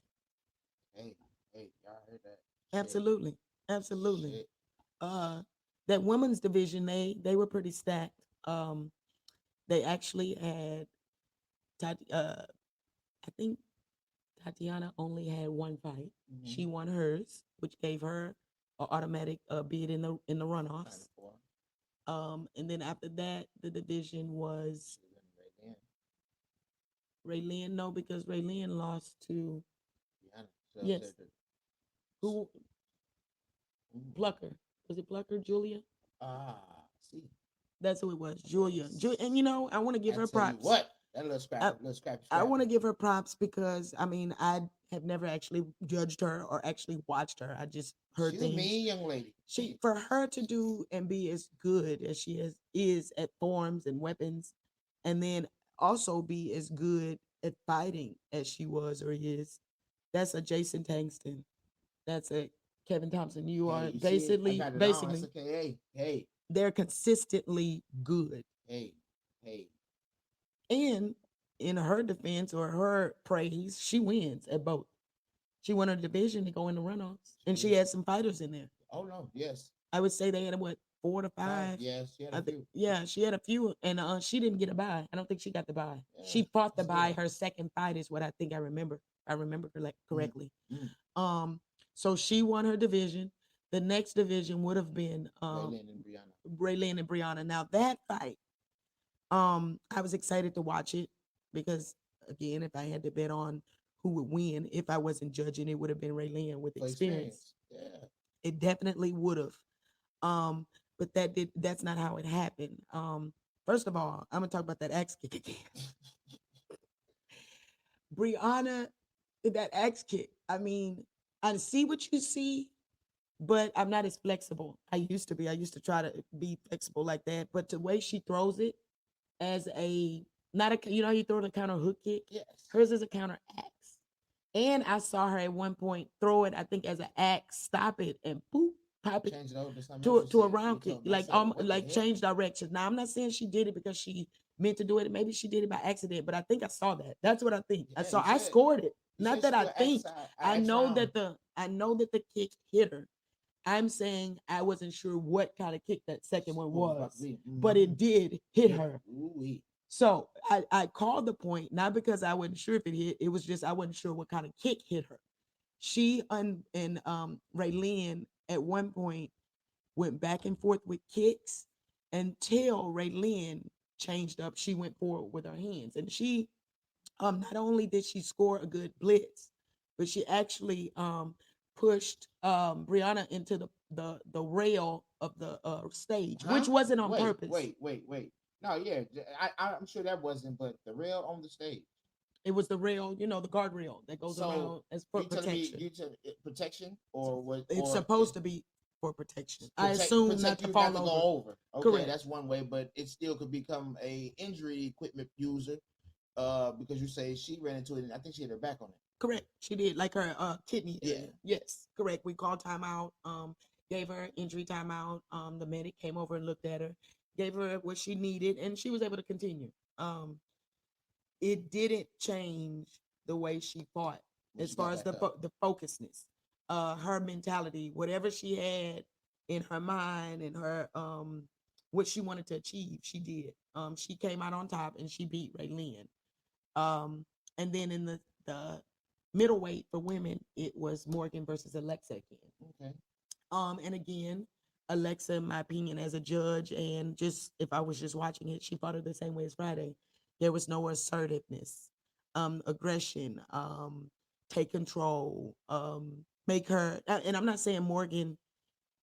Hey, hey, y'all heard that? Shit, Absolutely, absolutely. shit. Uh, that women's division, they were pretty stacked. They actually had I think Tatiana only had one fight. Mm-hmm. She won hers, which gave her an automatic bid in the Kind of runoffs. for And then after that, the division was shit right then. Raylene. No, because Raylene lost to Rihanna. So said yes, that. who Mm. Plucker was it Plucker Julia? See, That's who it was, Julia. And yes. I want to give I her tell you props. what, that I, little scrappy, I want scrappy. to give her props because I mean I have never actually judged her or actually watched her. I just heard She's a things. mean young lady. She for her to do and be as good as she is at forms and weapons, and then also be as good at fighting as she was or is. That's a Jason Tangston. That's a Kevin Thompson. You Hey, are you see it? I got it on. That's basically okay. Hey, hey, they're consistently good. hey, hey. And in her defense or her praise, she wins at both. She won her division to go in the runoffs, and She she did. had some fighters in there. Oh no, yes, I would say they had what 4 to 5. yes, she had a I think few. yeah, she had a few, and she didn't get a bye. I don't think she got the bye. Yeah, She fought the that's bye. good. Her second fight is what I think I remember. I remember Mm, correctly. mm. Um, so she won her division. The next division would have been Raylan and Brianna. Raylene and Brianna. Now that fight, I was excited to watch it because again, if I had to bet on who would win, if I wasn't judging, it would have been Raylene with For experience. experience. Yeah. It definitely would have. Um, but that's not how it happened. First of all, I'm gonna talk about that axe kick again. Brianna, that axe kick. I mean, I see what you see, but I'm not as flexible. I used to be. I used to try to be flexible like that. But the way she throws it as a not a you know how you throw the counter hook kick? Yes. Hers is a counter axe. And I saw her at one point throw it, I think, as an axe, stop it, and boop, pop it Change it over to something to else. You to a said you round kick, told myself, what the like hell? change directions. Now I'm not saying she did it because she meant to do it. Maybe she did it by accident, but I think I saw that. That's what I think. I Yeah, saw. I scored it. you Not said that she I do think. an X round. I know that the kick hit her. I'm saying I wasn't sure what kind of kick that second one What was about to was, be. but it did hit Yeah. her. Ooh-wee. So I called the point not because I wasn't sure if it hit. It was just I wasn't sure what kind of kick hit her. She and Raylene at one point went back and forth with kicks until Raylene changed up. She went forward with her hands, and she not only did she score a good blitz, but she actually pushed Brianna into the rail of the stage, which Huh? wasn't on Wait, purpose. wait, wait, wait. No, yeah, I'm sure that wasn't, but the rail on the stage. It was the rail, the guardrail that goes So around as for you telling me protection. you tell protection or what It's or supposed to be for protection. I assume not protect to you not fall to go over. over. Okay, Correct. that's one way, but it still could become a injury equipment user. Because you say she ran into it and I think she hit her back on it. Correct. She did like her kidney Yeah. area. Yes, correct. We called timeout. Gave her injury timeout. The medic came over and looked at her, gave her what she needed, and she was able to continue. It didn't change the way she fought When as she far got as back up. the focusness, her mentality, whatever she had in her mind and her what she wanted to achieve, she did. She came out on top and she beat Raylene. Um, and then in the middleweight for women, it was Morgan versus Alexa again. Okay. And again, Alexa, in my opinion, as a judge, and just if I was just watching it, she fought her the same way as Friday. There was no assertiveness, aggression, take control, make her. And I'm not saying Morgan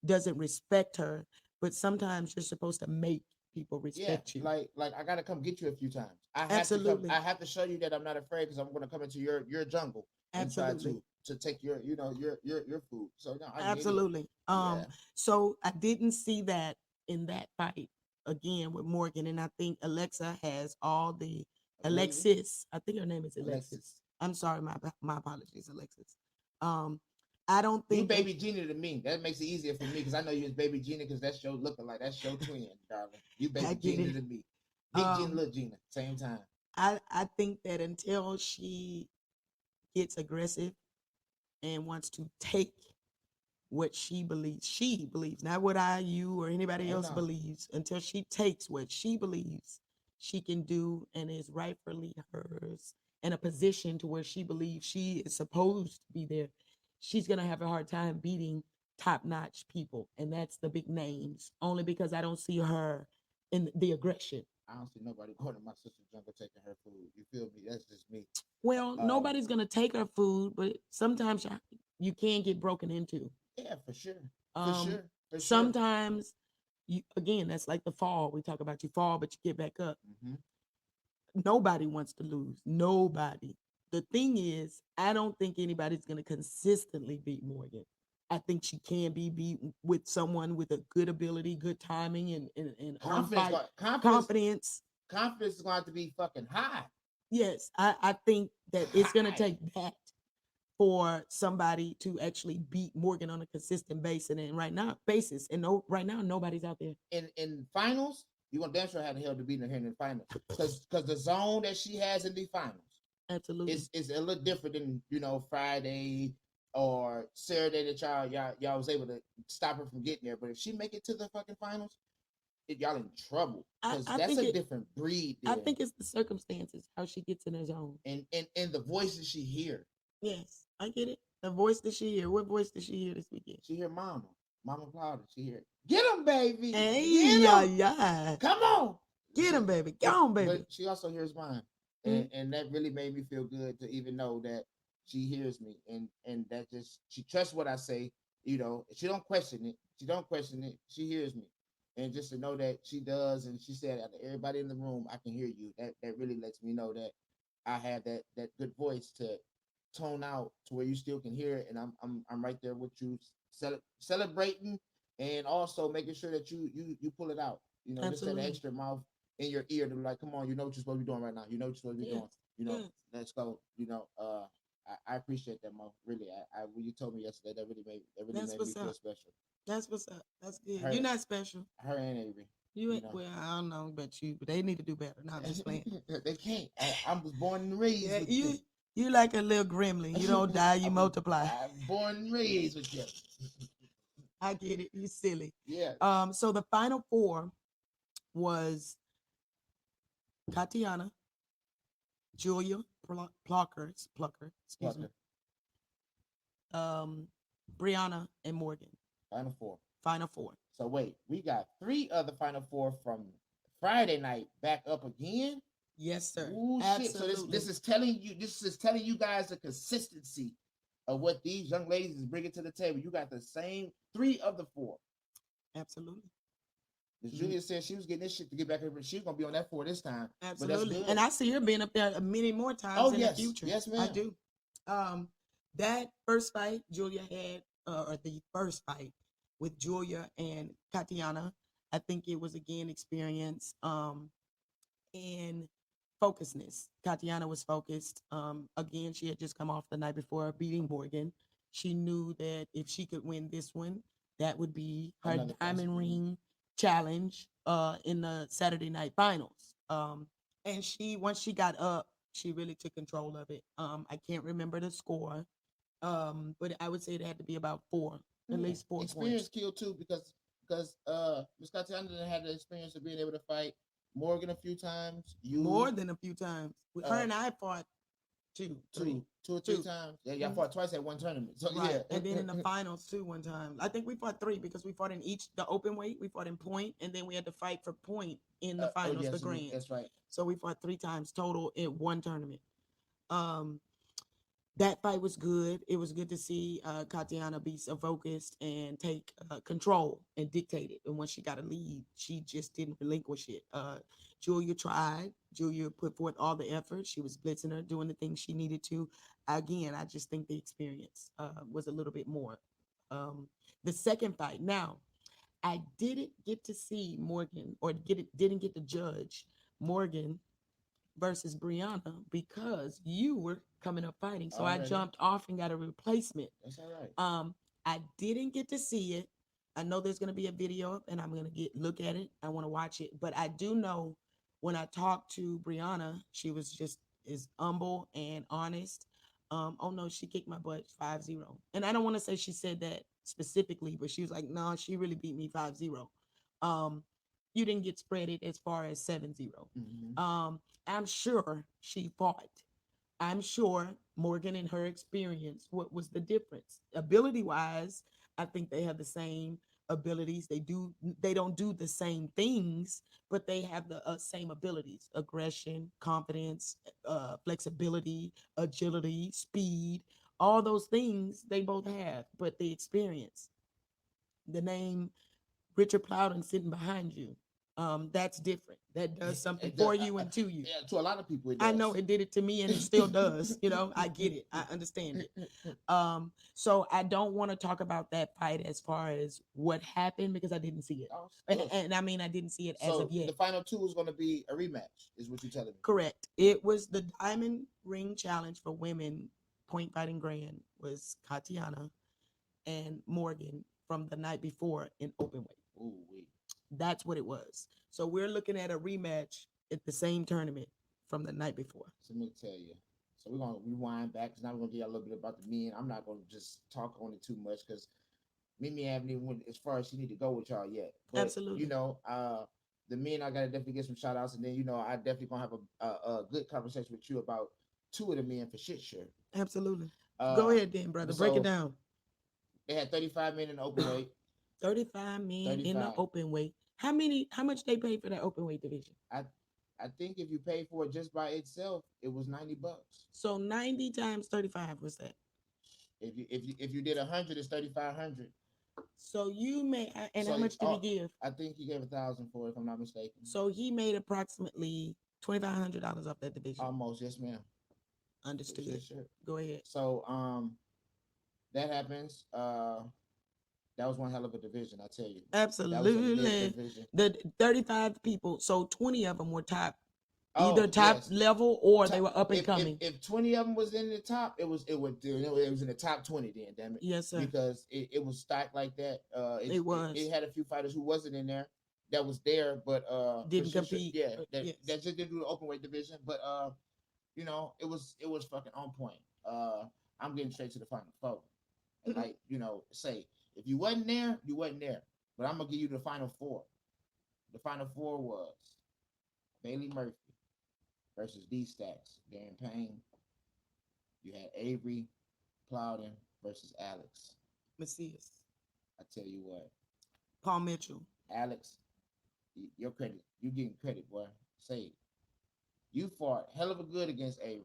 doesn't respect her, but sometimes you're supposed to make people Yeah, respect you. like I gotta come get you a few times. I have to come. Absolutely, I have to show you that I'm not afraid because I'm gonna come into your jungle and try absolutely. to take your your food. So no, I get it. Absolutely. Yeah. So I didn't see that in that fight again with Morgan, and I think Alexa has all the Ability. Alexis. I think her name is Alexis. Alexis. I'm sorry, my apologies, Alexis. Um, I don't You think Baby Gina to me. That makes it easier for me because I know you as Baby Gina because that's your looking like that's your twin, darling. You I Baby get Gina it. to me. Big Gina, Um, little Gina, same time. I think that until she gets aggressive and wants to take what she believes, not what I, you, or anybody Oh else no. believes, until she takes what she believes she can do and is rightfully hers in a position to where she believes she is supposed to be there, she's going to have a hard time beating top notch people. And that's the big names, only because I don't see her in the aggression. I don't see nobody going to my sister's jungle taking her food. You feel me? That's just me. Well, Um, nobody's going to take her food, but sometimes you can get broken into. yeah, for sure. For Um, sure. For sure. sometimes you, again, that's like the fall. We talk about you fall, but you get back up. Mm-hmm. Nobody wants to lose. Nobody. The thing is, I don't think anybody's going to consistently beat Morgan. I think she can be beat with someone with a good ability, good timing, and on Confidence, fight confidence, confidence. confidence is going to have to be fucking high. Yes, I think that it's going to High. take that for somebody to actually beat Morgan on a consistent basis. And right now, right now, nobody's out there. In finals, you gonna damn sure have the hell to beat her in the finals because the zone that she has in the finals Absolutely. is a little different than Friday or Saturday that y'all was able to stop her from getting there. But if she make it to the fucking finals, y'all in trouble I, because I that's think a it. different breed I there. think it's the circumstances, how she gets in her zone. And the voices she hear. Yes, I get it. The voice that she hear. What voice did she hear this weekend? She hear Mama Plowder. She hear, get him, baby, Hey, get yeah, him, yeah. come on. Get So, him, baby. Get on, but baby. she also hears mine, Mhm. and that really made me feel good to even know that she hears me, and that just she trusts what I say. She don't question it. She don't question it. She hears me, and just to know that she does, and she said, out of everybody in the room, I can hear you. That really lets me know that I have that good voice to tone out to where you still can hear it, and I'm right there with you, celebrating, and also making sure that you pull it out. Just that Absolutely. extra mouth in your ear to be like, come on, you know what you're supposed to be doing right now. You know what you're supposed to be doing. Yes. You know, Yes. let's go. I appreciate that, Mo. Really, when you told me yesterday, that really That's made me what's feel up. special. That's what's up. That's good. You're Her, not special. her and Avery. You You ain't, know, well, I don't know about you, but they need to do better. No, I'm just playing. they can't. I was born and raised Yeah, with you them. you like a little gremlin. You don't die, you multiply. I'm born and raised with them. I get it. You silly. Yeah. So the final four was Katiana, Julia Plucker, excuse me, Plucker. um, Brianna, and Morgan. Final four. Final four. So wait, we got three other Final Four from Friday night back up again. Yes, sir. Ooh shit! So this Absolutely. this is telling you guys the consistency of what these young ladies is bringing to the table. You got the same three of the four. Absolutely. As Julia said, she was getting this shit to get back over. She's gonna be on that four this time. But that's Absolutely. And good. I see her being up there many more times Oh in the yes, future. yes, I ma'am. do. Um, that first fight Julia had, or the first fight with Julia and Katiana, I think it was again experience. And focusedness. Katiana was focused. Again, she had just come off the night before beating Morgan. She knew that if she could win this one, that would be her Another classic diamond win. ring challenge in the Saturday night finals. And she, once she got up, she really took control of it. I can't remember the score, but I would say it had to be about four, at Yeah. least 4 points. Experience killed too because Miss Tatiana had the experience of being able to fight Morgan a few times. More than a few times. Her uh and I fought two, three, two or three two. times. Yeah, y'all Mhm. fought twice at one tournament. So Right. yeah. And then in the finals too, one time. I think we fought three because we fought in each the open weight, we fought in point, and then we had to fight for point in the Oh finals, the yes, grands. that's right. So we fought 3 times total in one tournament. Um that fight was good. It was good to see Katiana be so focused and take control and dictate it. And once she got a lead, she just didn't relinquish it. Julia tried. Julia put forth all the effort. She was blitzing her, doing the things she needed to. Again, I just think the experience was a little bit more. Um, the second fight. Now, I didn't get to see Morgan, or didn't get to judge Morgan versus Brianna because you were coming up fighting. So I Already. jumped off and got a replacement. That's all right. I didn't get to see it. I know there's gonna be a video up and I'm gonna look at it. I want to watch it. But I do know when I talked to Brianna, she was just as humble and honest. Oh no, she kicked my butt 5-0. And I don't want to say she said that specifically, but she was like, no, she really beat me 5-0. You didn't get spreaded as far as 7-0. I'm sure she fought. I'm sure Morgan and her experience, what was the difference? Ability wise, I think they have the same abilities. They don't do the same things, but they have the same abilities: aggression, confidence, flexibility, agility, speed, all those things they both have, but the experience, the name Richard Plowden sitting behind you, that's different. That does something It for does. you and to you. Yeah, to a lot of people, it I does. know it did it to me and it still does. I get it. I understand it. So I don't want to talk about that fight as far as what happened because I didn't see it. Oh, And I mean, I didn't see it as so of yet. the final two is going to be a rematch, is what you're telling me. Correct. It was the Diamond Ring Challenge for women. Point Fighting Grand was Katiana and Morgan from the night before in open weight. Ooh, wait. That's what it was. So we're looking at a rematch at the same tournament from the night before. So let me tell you. So we're gonna rewind back because now we're gonna get a little bit about the men. I'm not gonna just talk on it too much because Mimi haven't even went as far as she need to go with y'all yet. But, Absolutely. The men, I gotta definitely get some shout outs, and then I definitely gonna have a good conversation with you about two of the men for shit sure. Absolutely. Go ahead then, brother. Break it down. They had 35 men in the open weight. 35 men in the open weight. How much they paid for that open weight division? I think if you pay for it just by itself, it was $90. So 90 times 35 was that? If you did 100, it's 3,500. So you made, and how much did he give? I think he gave 1,000 for it, if I'm not mistaken. So he made approximately $2,500 off that division. Almost, yes, ma'am. Understood. Yes, sure. Go ahead. So that happens. That was one hell of a division, I tell you. Absolutely. The 35 people, so 20 of them were either top level or they were up and coming. If 20 of them was in the top, it was in the top 20 then, damn it. Yes, sir. Because it was stacked like that. It had a few fighters who wasn't in there that was there, but didn't compete. That just didn't do the open weight division. But it was fucking on point. I'm getting straight to the final four. And say if you wasn't there, you wasn't there. But I'm gonna give you the final four. The final four was Bailey Murphy versus D Stacks, Darren Payne. You had Avery Plowden versus Alex Macias. I tell you what. Paul Mitchell. Alex, your credit. You getting credit, boy. Say it. You fought hell of a good against Avery.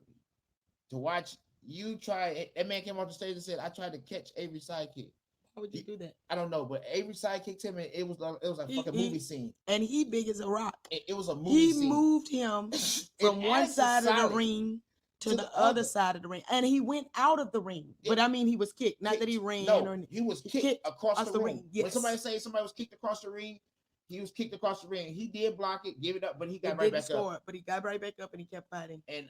To watch you try, that man came off the stage and said, I tried to catch Avery's sidekick. How would you do that? I don't know, but Avery sidekicked him, and it was like a fucking movie scene. And he big as a rock. It was a movie scene. He moved him from one side of the ring to the other side of the ring, and he went out of the ring. Yeah. But I mean, he was kicked. Not that he ran. No, or he was kicked across the ring. Yes. When somebody was kicked across the ring, he was kicked across the ring. He did block it, give it up, but he got right back up. But he got right back up and he kept fighting. And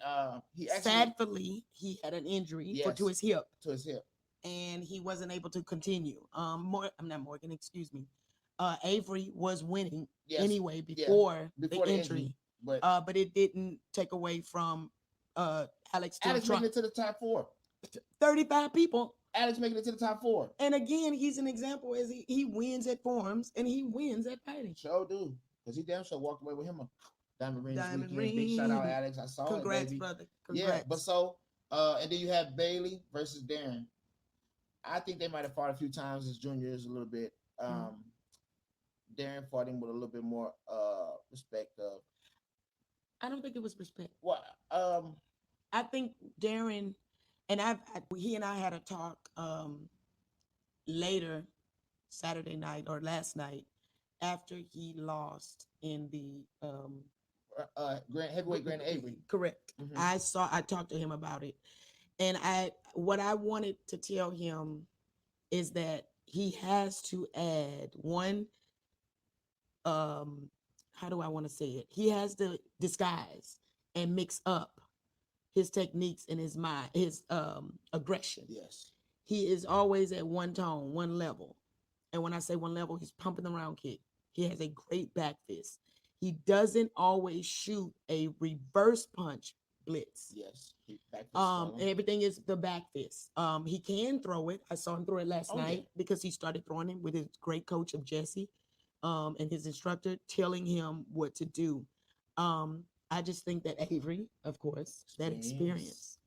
he actually, sadly, he had an injury to his hip. To his hip. And he wasn't able to continue. I'm not Morgan, excuse me. Avery was winning anyway before the injury. But it didn't take away from Alex making it to the top 4. 35 people. Alex making it to the top 4. And again, he's an example as he wins at forums and he wins at fighting. Sure do. Because he damn sure walked away with him a Diamond Ring this weekend. Big shout out, Alex. I saw Congrats, it, baby. Brother. Congrats. Yeah, but so, and then you have Bailey versus Darren. I think they might have fought a few times as juniors a little bit. Darren fought him with a little bit more respect of. I don't think it was respect. Well, I think Darren, and he and I had a talk later Saturday night or last night after he lost in the heavyweight Grand Avery. Correct. Mm-hmm. I talked to him about it. And what I wanted to tell him is that he has to add one, how do I want to say it? He has to disguise. and mix up his techniques and his mind, his aggression. Yes. He is always at one tone, one level. And when I say one level, he's pumping the round kick. He has a great back fist. He doesn't always shoot a reverse punch blitz. Yes. Back fist swallow. Everything is the back fist. He can throw it. I saw him throw it last night because he started throwing it with his great coach of Jesse, and his instructor telling him what to do. I just think that Avery, of course, that experience.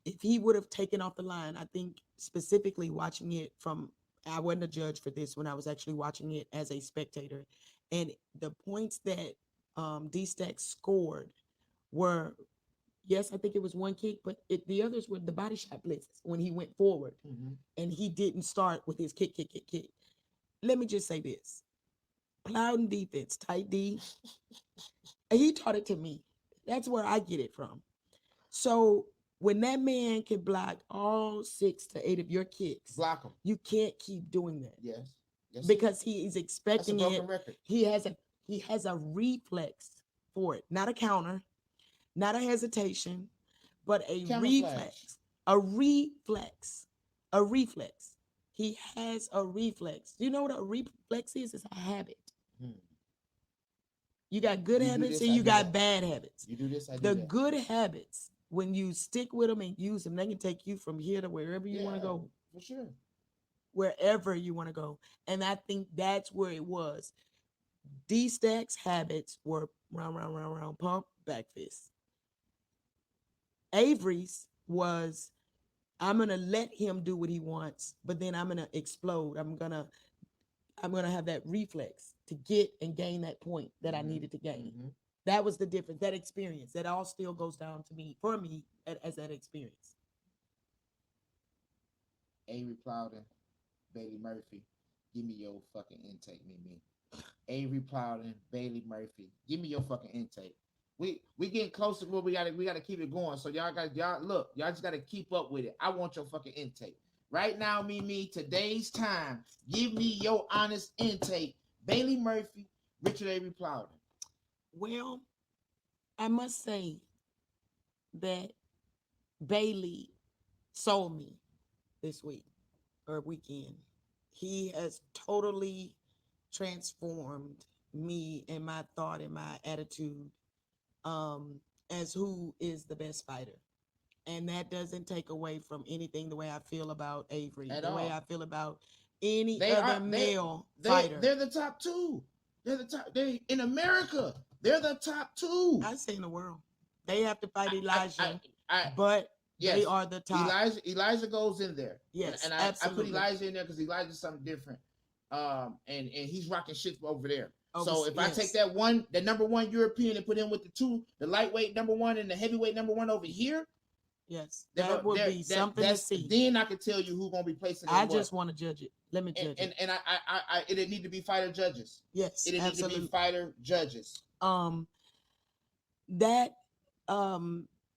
If he would have taken off the line, I think specifically watching it from, I wasn't a judge for this when I was actually watching it as a spectator, and the points that D-Stack scored were, yes, I think it was one kick, but the others were the body shot blitzes when he went forward, and he didn't start with his kick. Let me just say this. Plowden defense, tight D, he taught it to me. That's where I get it from. So when that man can block all 6 to 8 of your kicks, block them. You can't keep doing that. Yes. Because he is expecting That's a it. broken record. He has a reflex for it, not a counter, not a hesitation, but a reflex. A reflex. He has a reflex. Do you know what a reflex is? It's a habit. You got good habits and you got bad habits. You do this, I do the that. Good habits, when you stick with them and use them, they can take you from here to wherever you want to go. For sure. Wherever you want to go. And I think that's where it was. D-Stack's habits were round, pump, back fist. Avery's was, I'm going to let him do what he wants, but then I'm going to explode. I'm going to have that reflex to get and gain that point that I needed to gain. That was the difference, that experience. That all still goes down to me, for me, as that experience. Avery Plowden, Bailey Murphy, give me your fucking intake, Mimi. Avery Plowden, Bailey Murphy, give me your fucking intake. We getting close to where we gotta keep it going. So y'all just gotta keep up with it. I want your fucking intake. Right now, Mimi, today's time, give me your honest intake. Bailey Murphy, Richard Avery Plowden. Well, I must say that Bailey sold me this week or weekend. He has totally transformed me and my thought and my attitude as who is the best fighter. And that doesn't take away from anything the way I feel about Avery, way I feel about any other male fighter. They're the top two. They're the top. They in America. They're the top two. I say in the world. They have to fight Elijah, but yes, they are the top. Elijah goes in there. Yes, and I put Elijah in there because Elijah's something different. And he's rocking shit over there. So if I take that number one European and put him with the lightweight number one and the heavyweight number one over here. Yes, that would be something to see. Then I can tell you who's gonna be placing. I just want to judge it. Let me judge it. And it need to be fighter judges. Yes, it need to be fighter judges. To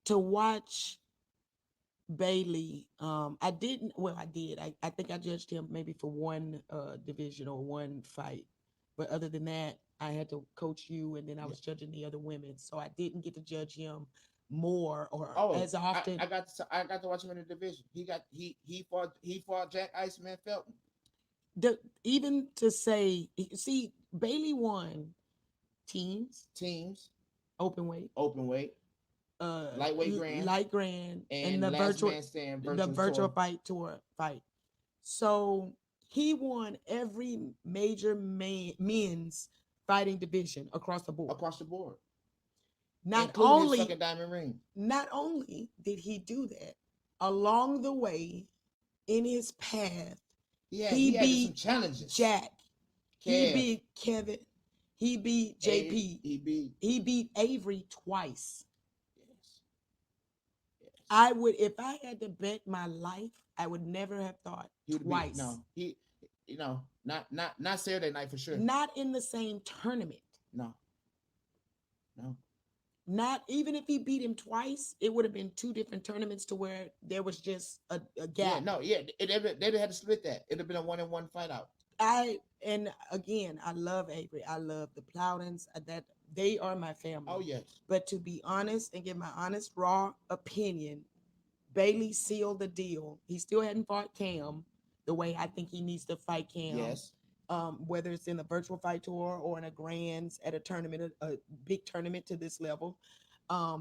watch Bailey, I did. I think I judged him maybe for one division or one fight, but other than that, I had to coach you, and then I was judging the other women, so I didn't get to judge him more or as often. I got to watch him in the division. He fought Jack Iceman Felton. Even to say, see, Bailey won teams, open weight, light grand, and the virtual fight tour fight. So he won every major men's fighting division across the board. Not only his diamond ring. Not only did he do that, along the way in his path, he beat some challenges. Jack. He beat Kevin. He beat JP. He beat Avery twice. Yes. I would, if I had to bet my life, I would never have thought twice. Not Saturday night for sure. Not in the same tournament. No. Not even if he beat him twice, it would have been two different tournaments to where there was just a gap. They'd had to split that. It'd have been a 1-1 fight out. I love Avery. I love the Plowdens. They are my family. Oh yes. But to be honest and give my honest, raw opinion, Bailey sealed the deal. He still hadn't fought Cam the way I think he needs to fight Cam. Yes. Whether it's in a virtual fight tour or in a grands at a tournament, a big tournament to this level. I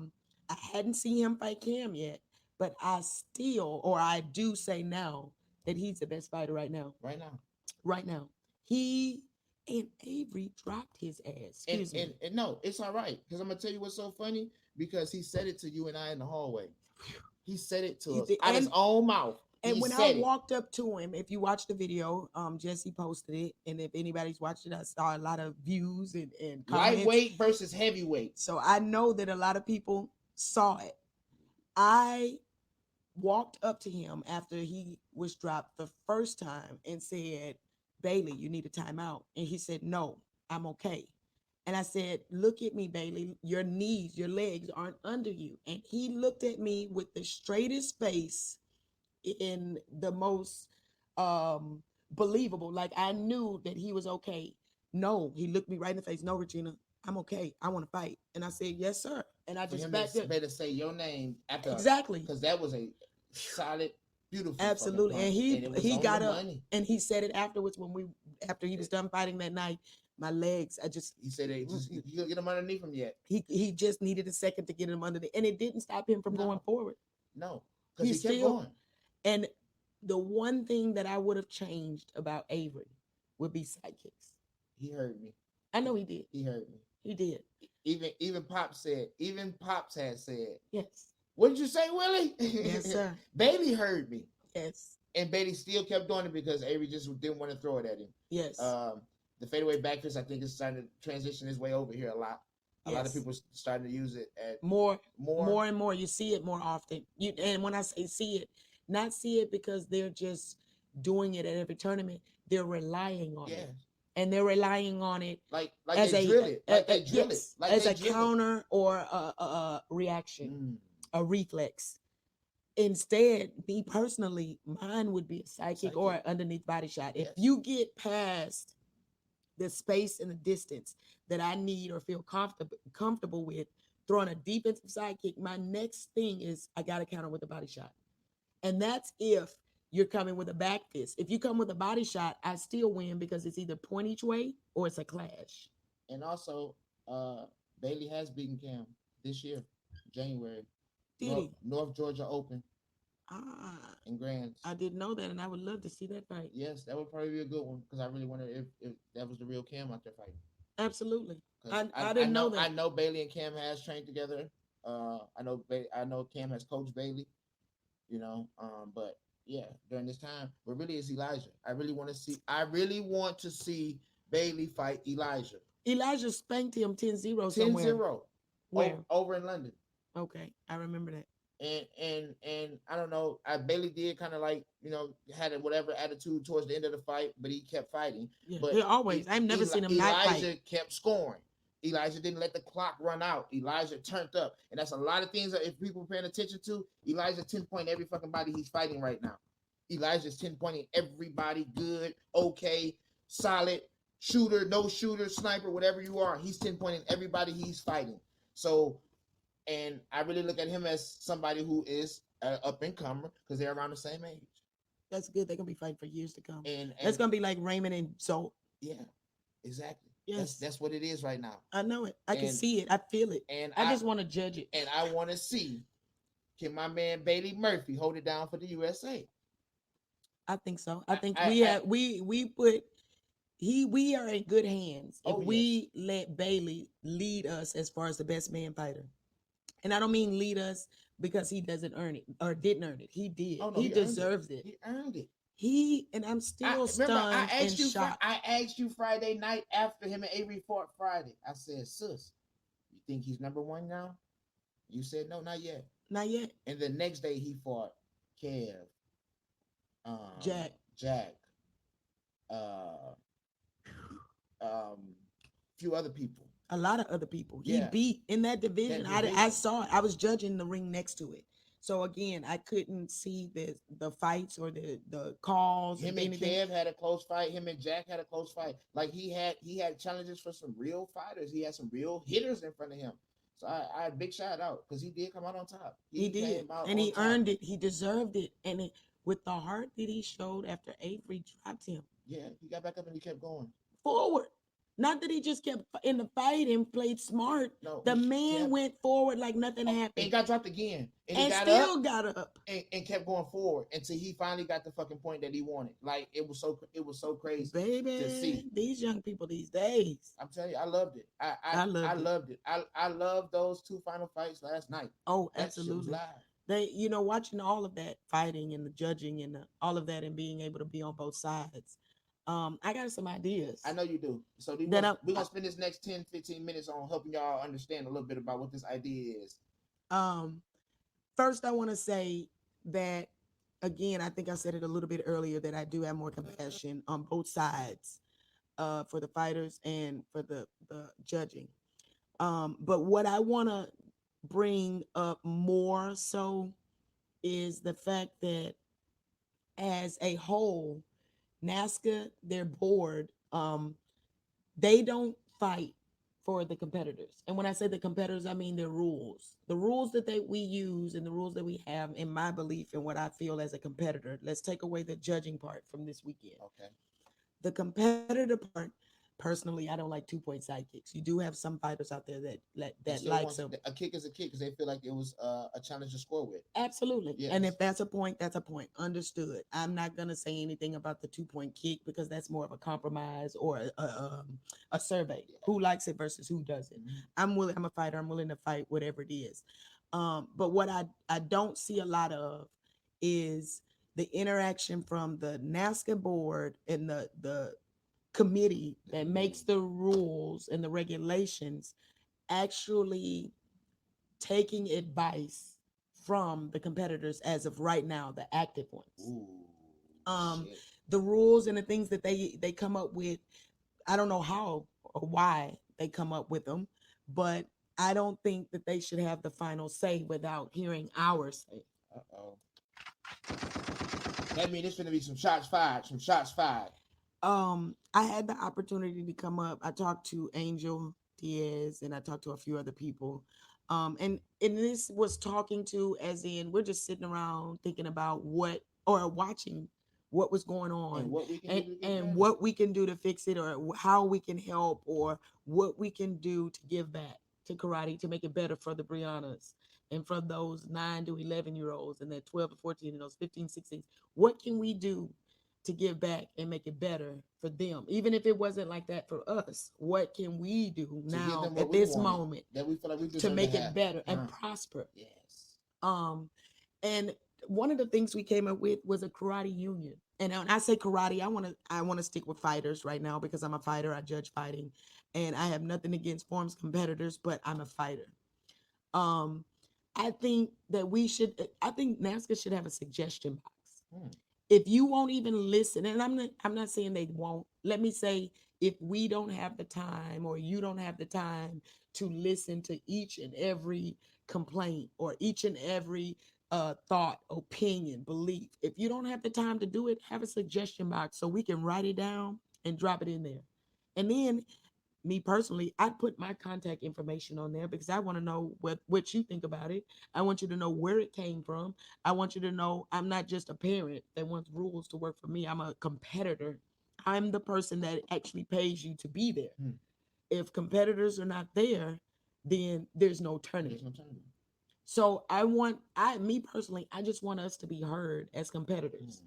hadn't seen him fight Cam yet, but I still, or I do say now that he's the best fighter right now. Right now. Right now. He and Avery dropped his ass. Excuse me. And no, it's all right. Because I'm gonna tell you what's so funny. Because he said it to you and I in the hallway. He said it to us out of his own mouth. And when I walked up to him, if you watch the video, Jesse posted it, and if anybody's watched it, I saw a lot of views and comments. Lightweight versus heavyweight. So I know that a lot of people saw it. I walked up to him after he was dropped the first time and said, Bailey, you need a timeout. And he said, no, I'm okay. And I said, look at me, Bailey. Your knees, your legs aren't under you. And he looked at me with the straightest face in the most believable. Like I knew that he was okay. No, he looked me right in the face. No, Regina, I'm okay. I want to fight. And I said, yes, sir. And I just backed up. Better say your name after exactly because that was a solid, beautiful. Absolutely. And he got up and he said it afterwards after he was done fighting that night. My legs, he said you don't get him underneath him yet. He just needed a second to get him under and it didn't stop him from going forward. No, because he kept going. And the one thing that I would have changed about Avery would be sidekicks. He heard me. I know he did. He heard me. He did. Even Pops had said, yes. What did you say, Willie? Yes, sir. Bailey heard me. Yes. And Bailey still kept doing it because Avery just didn't want to throw it at him. Yes. The fadeaway back fist, I think, is starting to transition his way over here a lot. A lot of people starting to use it at more and more. You see it more often. And when I say see it, not see it because they're just doing it at every tournament. They're relying on it. And they're relying on it like as they drill it. Like they drill it. Like as a counter or a reaction, a reflex. Instead, me personally, mine would be a psychic or an underneath body shot. If you get past the space and the distance that I need or feel comfortable with throwing a defensive sidekick, my next thing is I got to counter with a body shot. And that's if you're coming with a back fist. If you come with a body shot, I still win because it's either point each way or it's a clash. And also, Bailey has beaten Cam this year, January. North Georgia Open. In Grands. I didn't know that, and I would love to see that fight. Yes, that would probably be a good one because I really wonder if that was the real Cam out there fighting. Absolutely. I didn't know that. I know Bailey and Cam has trained together. I know Cam has coached Bailey. But yeah, during this time, but really it's Elijah. I really want to see Bailey fight Elijah. Elijah spanked him 10-0 somewhere. 10-0. Where? Over in London. Okay, I remember that. And I don't know. Bailey did kind of had whatever attitude towards the end of the fight, but he kept fighting. Yeah, but I've never seen him not fight. Elijah kept scoring. Elijah didn't let the clock run out. Elijah turned up, and that's a lot of things that if people are paying attention to. Elijah 10-point every fucking body he's fighting right now. Elijah's 10-pointing everybody. Good, okay, solid shooter, no shooter, sniper, whatever you are. He's 10-pointing everybody he's fighting. So. And I really look at him as somebody who is up and comer because they're around the same age. That's good. They're gonna be fighting for years to come. And that's gonna be like Raymond and Zolt. Yeah, exactly. Yes, that's what it is right now. I know it. I can see it. I feel it. And I just want to judge it. And I want to see, can my man Bailey Murphy hold it down for the USA? I think so. I think we are in good hands if we let Bailey lead us as far as the best man fighter. And I don't mean lead us because he doesn't earn it or didn't earn it. He did. Oh, no, he deserves it. He earned it. And I'm still stunned and shocked. I asked you Friday night after him and Avery fought Friday. I said, sis, you think he's number one now? You said, no, not yet. Not yet. And the next day he fought Kev. Jack. Few other people. A lot of other people. He beat in that division. I saw it. I was judging the ring next to it. So again, I couldn't see the fights or the calls or Him and anything. Kev had a close fight. Him and Jack had a close fight. Like he had challenges for some real fighters. He had some real hitters in front of him. So I big shout out because he did come out on top. He He did, came out and on he top. earned it. He deserved it, and with the heart that he showed after Avery dropped him Yeah, he got back up and he kept going. forward. Not that he just kept in the fight and played smart. No, The he man kept went forward like nothing and happened, got dropped again. And he and got up still got up. and kept going forward until he finally got the fucking point that he wanted. Like it was so crazy to Baby, see. these young people these days, I'm telling you, I loved it. I I, I I loved it. loved it. I loved those two final fights last night. Oh, That shit was absolutely. live. Watching all of that fighting and the judging and all of that and being able to be on both sides. I got some I ideas know you do. So that we're gonna spend this next 10, 15 minutes on helping y'all understand a little bit about what this idea is. um, first I want to say that again, I think I said it a little bit earlier that I do have more compassion on both sides, for the fighters and for the judging. But what I want to bring up more so is the fact that as a whole, NASCA, their board, they don't fight for the competitors. And when I say the competitors, I mean their rules. The rules that we use and the rules that we have, in my belief and what I feel as a competitor. Let's take away the judging part from this weekend. Okay. The competitor part, personally, I don't like 2 point sidekicks. You do have some fighters out there That that still likes wants them. a kick is a kick because they feel like it was a challenge to score with. Absolutely. And Yes. if that's a point, that's a point. Understood. I'm not going to say anything about the 2 point kick because that's more of a compromise or a survey. Yeah. Who likes it versus who doesn't. Mhm. I'm willing, I'm a fighter. I'm willing to fight whatever it is. But what I don't see a lot of is the interaction from the NASCA board and the committee that makes the rules and the regulations actually taking advice from the competitors as of right now, the active ones. Ooh, Um, shit. the rules and the things that they come up with, I don't know how or why they come up with them, but I don't think that they should have the final say without hearing our say. Uh-oh. That means there's gonna be some shots fired. Some shots fired. I had the opportunity to come up. I talked to Angel Diaz and I talked to a few other people. And this was talking to as in we're just sitting around thinking about what or watching what was going And on what we can do and to get and better. what we can do to fix it or how we can help or what we can do to give back to karate to make it better for the Briannas and for those 9 to 11 year olds and that 12 to 14 and those 15, 16. What can we do to give back and make it better for them? Even if it wasn't like that for us, what can we do To give now them what at we this wanted moment that we feel like we to deserve to make it have. better and prosper? Yes. Um, and one of the things we came up with was a karate union. And when I say karate, I want to stick with fighters right now because I'm a fighter. I judge fighting, and I have nothing against forms competitors, but I'm a fighter. Um, I think that we should. I think NASCA should have a suggestion box. Hmm. If you won't even listen, and I'm not saying they won't. Let me say if we don't have the time or you don't have the time to listen to each and every complaint or each and every thought, opinion, belief, if you don't have the time to do it, have a suggestion box so we can write it down and drop it in there. And then me personally, I'd put my contact information on there because I want to know what you think about it. I want you to know where it came from. I want you to know I'm not just a parent that wants rules to work for me. I'm a competitor. I'm the person that actually pays you to be there. Hmm. If competitors are not there, then there's no There's tournament. no time. So me personally, I just want us to be heard as competitors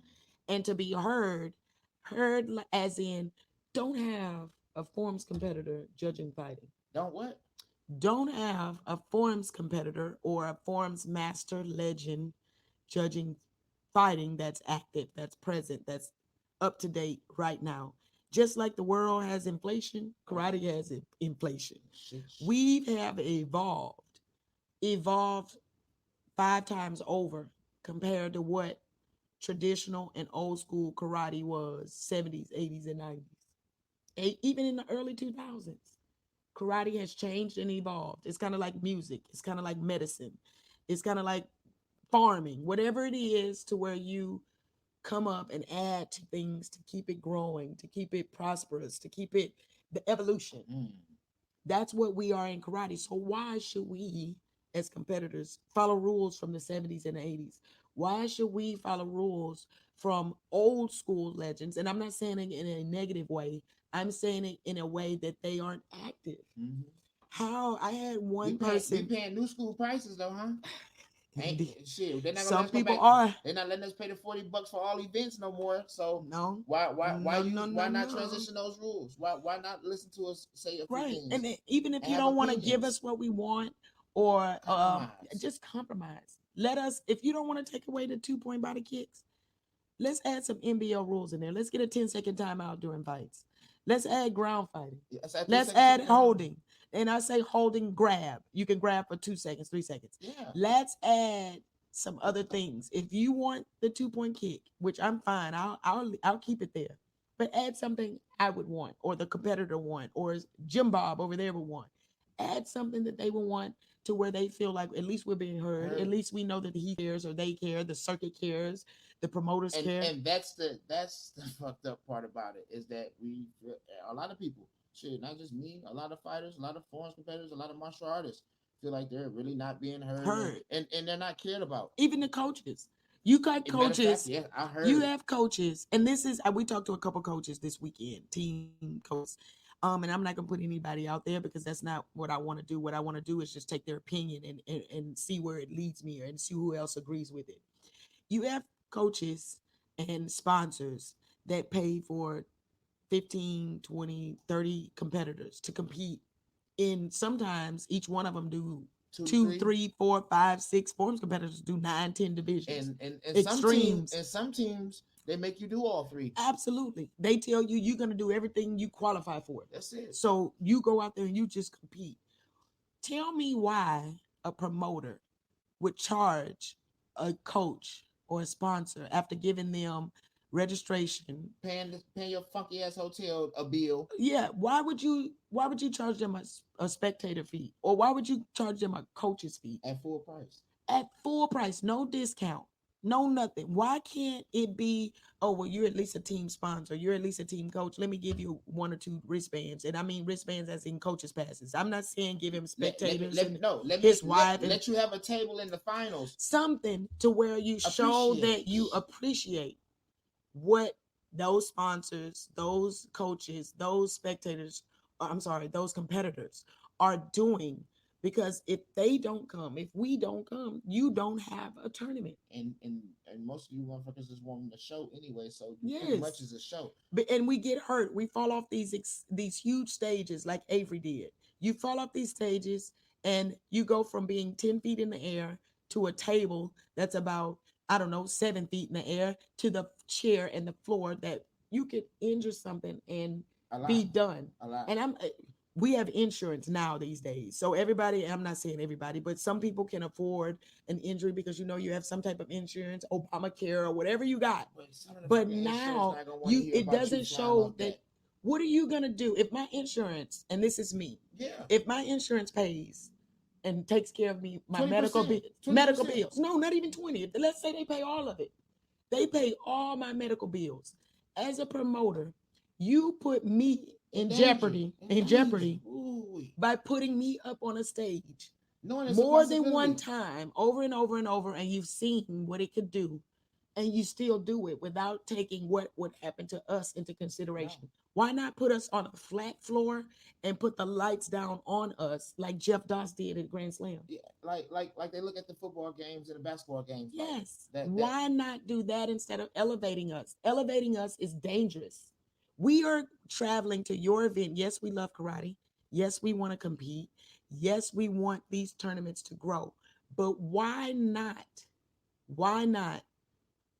Hmm. and to be heard as in don't have a forms competitor judging fighting. Don't what? Don't have a forms competitor or a forms master legend judging fighting that's active, that's present, that's up to date right now. Just like the world has inflation, karate has inflation. Shit. We have evolved 5 times over compared to what traditional and old school karate was 70s, 80s, and 90s. Even in the early 2000s, karate has changed and evolved. It's kind of like music, it's kind of like medicine, it's kind of like farming, whatever it is, to where you come up and add to things to keep it growing, to keep it prosperous, to keep it the evolution. Mm. That's what we are in karate. So why should we, as competitors, follow rules from the 70s and the 80s? Why should we follow rules from old school legends? And I'm not saying it in a negative way. I'm saying it in a way that they aren't active. Mhm. How I had We one paying, we person. paying new school prices though, huh? Ain't shit. They're not gonna let Some us go people back. are. They're not letting us pay the $40 for all events no more. So No, why no, why no, not no. transition those rules? Why not listen to us say a few Right. things And even if and you have don't want to give opinions? us what we want, or Compromise. just compromise. Let us, if you don't want to take away the 2-point body kicks, let's add some NBL rules in there. Let's get a 10-second timeout during fights. Let's add ground fighting. Yes, I think Let's second add shit, holding. And I say holding grab. You can grab for 2 seconds, 3 seconds. Yeah. Let's add some other things. If you want the 2-point kick, which I'm fine, I'll keep it there. But add something I would want, or the competitor want, or Jim Bob over there would want. Add something that they would want, to where they feel like at least we're being heard. At least we know that he cares, or they care, the circuit cares, the promoters care. And that's the fucked up part about it, is that a lot of people, shit, not just me, a lot of fighters, a lot of foreign competitors, a lot of martial artists feel like they're really not being heard. And they're not cared about. Even the coaches. You got coaches. Fact, yeah, I heard. You have coaches, and this is we talked to a couple coaches this weekend, team coaches. And I'm not gonna put anybody out there, because that's not what I want to do. What I want to do is just take their opinion and see where it leads me, and see who else agrees with it. You have coaches and sponsors that pay for 15, 20, 30 competitors to compete in. Sometimes each one of them do 2, 3, 4, 5, 6 forms. Competitors do 9, 10 divisions. And extremes. Some teams they make you do all 3. Absolutely. They tell you you're going to do everything you qualify for. That's it. So you go out there and you just compete. Tell me why a promoter would charge a coach or a sponsor, after giving them registration, paying your funky ass hotel a bill. Yeah, why would you charge them a spectator fee, or why would you charge them a coach's fee at full price? At full price, no discount, no nothing. Why can't it be, oh, well, you're at least a team sponsor, you're at least a team coach, let me give you 1 or 2 wristbands. And I mean wristbands as in coaches passes. I'm not saying give him spectators his wife. Let you have a table in the finals. Something to where you show that you appreciate what those sponsors, those coaches, those spectators, those competitors are doing. Because if they don't come, if we don't come, you don't have a tournament. And most of you motherfuckers just want the show anyway, so pretty much is a show. And we get hurt. We fall off these huge stages like Avery did. You fall off these stages and you go from being 10 feet in the air to a table that's about, 7 feet in the air, to the chair and the floor, that you could injure something and be done. And we have insurance now these days. So everybody, I'm not saying everybody, but some people can afford an injury because you have some type of insurance, Obamacare or whatever you got. But now it doesn't show that. What are you going to do if my insurance, and this is me, if my insurance pays and takes care of me, my medical bills, no, not even 20. Let's say they pay all of it. They pay all my medical bills. As a promoter, you put me in jeopardy by putting me up on a stage more than one time, over and over and over, and you've seen what it could do, and you still do it without taking what would happen to us into consideration. Why not put us on a flat floor and put the lights down on us like Jeff Doss did at Grand Slam? Yeah, like they look at the football games and the basketball games. Yes. Why not do that instead of elevating us? Elevating us is dangerous. We are traveling to your event. Yes, we love karate. Yes, we want to compete. Yes, we want these tournaments to grow. But why not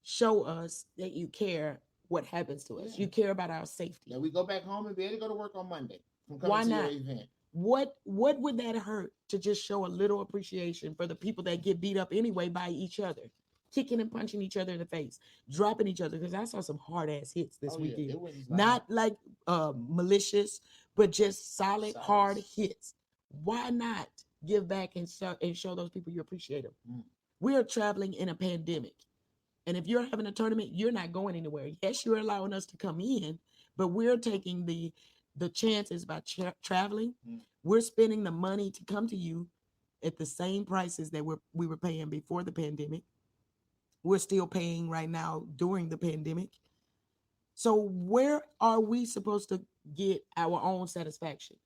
show us that you care what happens to us? You care about our safety. Yeah, we go back home and be able to go to work on Monday. Why not? Your event. What would that hurt to just show a little appreciation for the people that get beat up anyway by each other? Kicking and punching each other in the face, dropping each other. Because I saw some hard ass hits this weekend. Not like malicious, but just solid hard hits. Why not give back and show those people you appreciate them? We're traveling in a pandemic. And if you're having a tournament, you're not going anywhere. Yes, you're allowing us to come in, but we're taking the chances by traveling. Mm. We're spending the money to come to you at the same prices that we were paying before the pandemic. We're still paying right now during the pandemic. So where are we supposed to get our own satisfaction?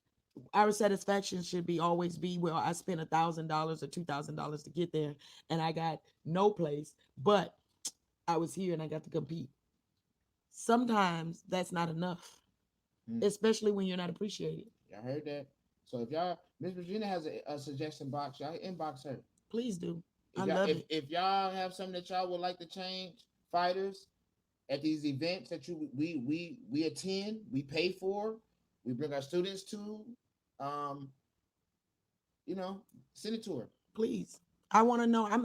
Our satisfaction should be always be, well, I spent $1,000 or $2,000 to get there and I got no place, but I was here and I got to compete. Sometimes that's not enough, Mm. especially when you're not appreciated. Y'all heard that? So if y'all, Miss Regina has a suggestion box. Y'all inbox her. Please do. I If y'all, love if, it. if y'all have something that y'all would like to change, fighters at these events that we attend, we pay for, we bring our students to, um, you know, send it to her. Please. I want to know. I'm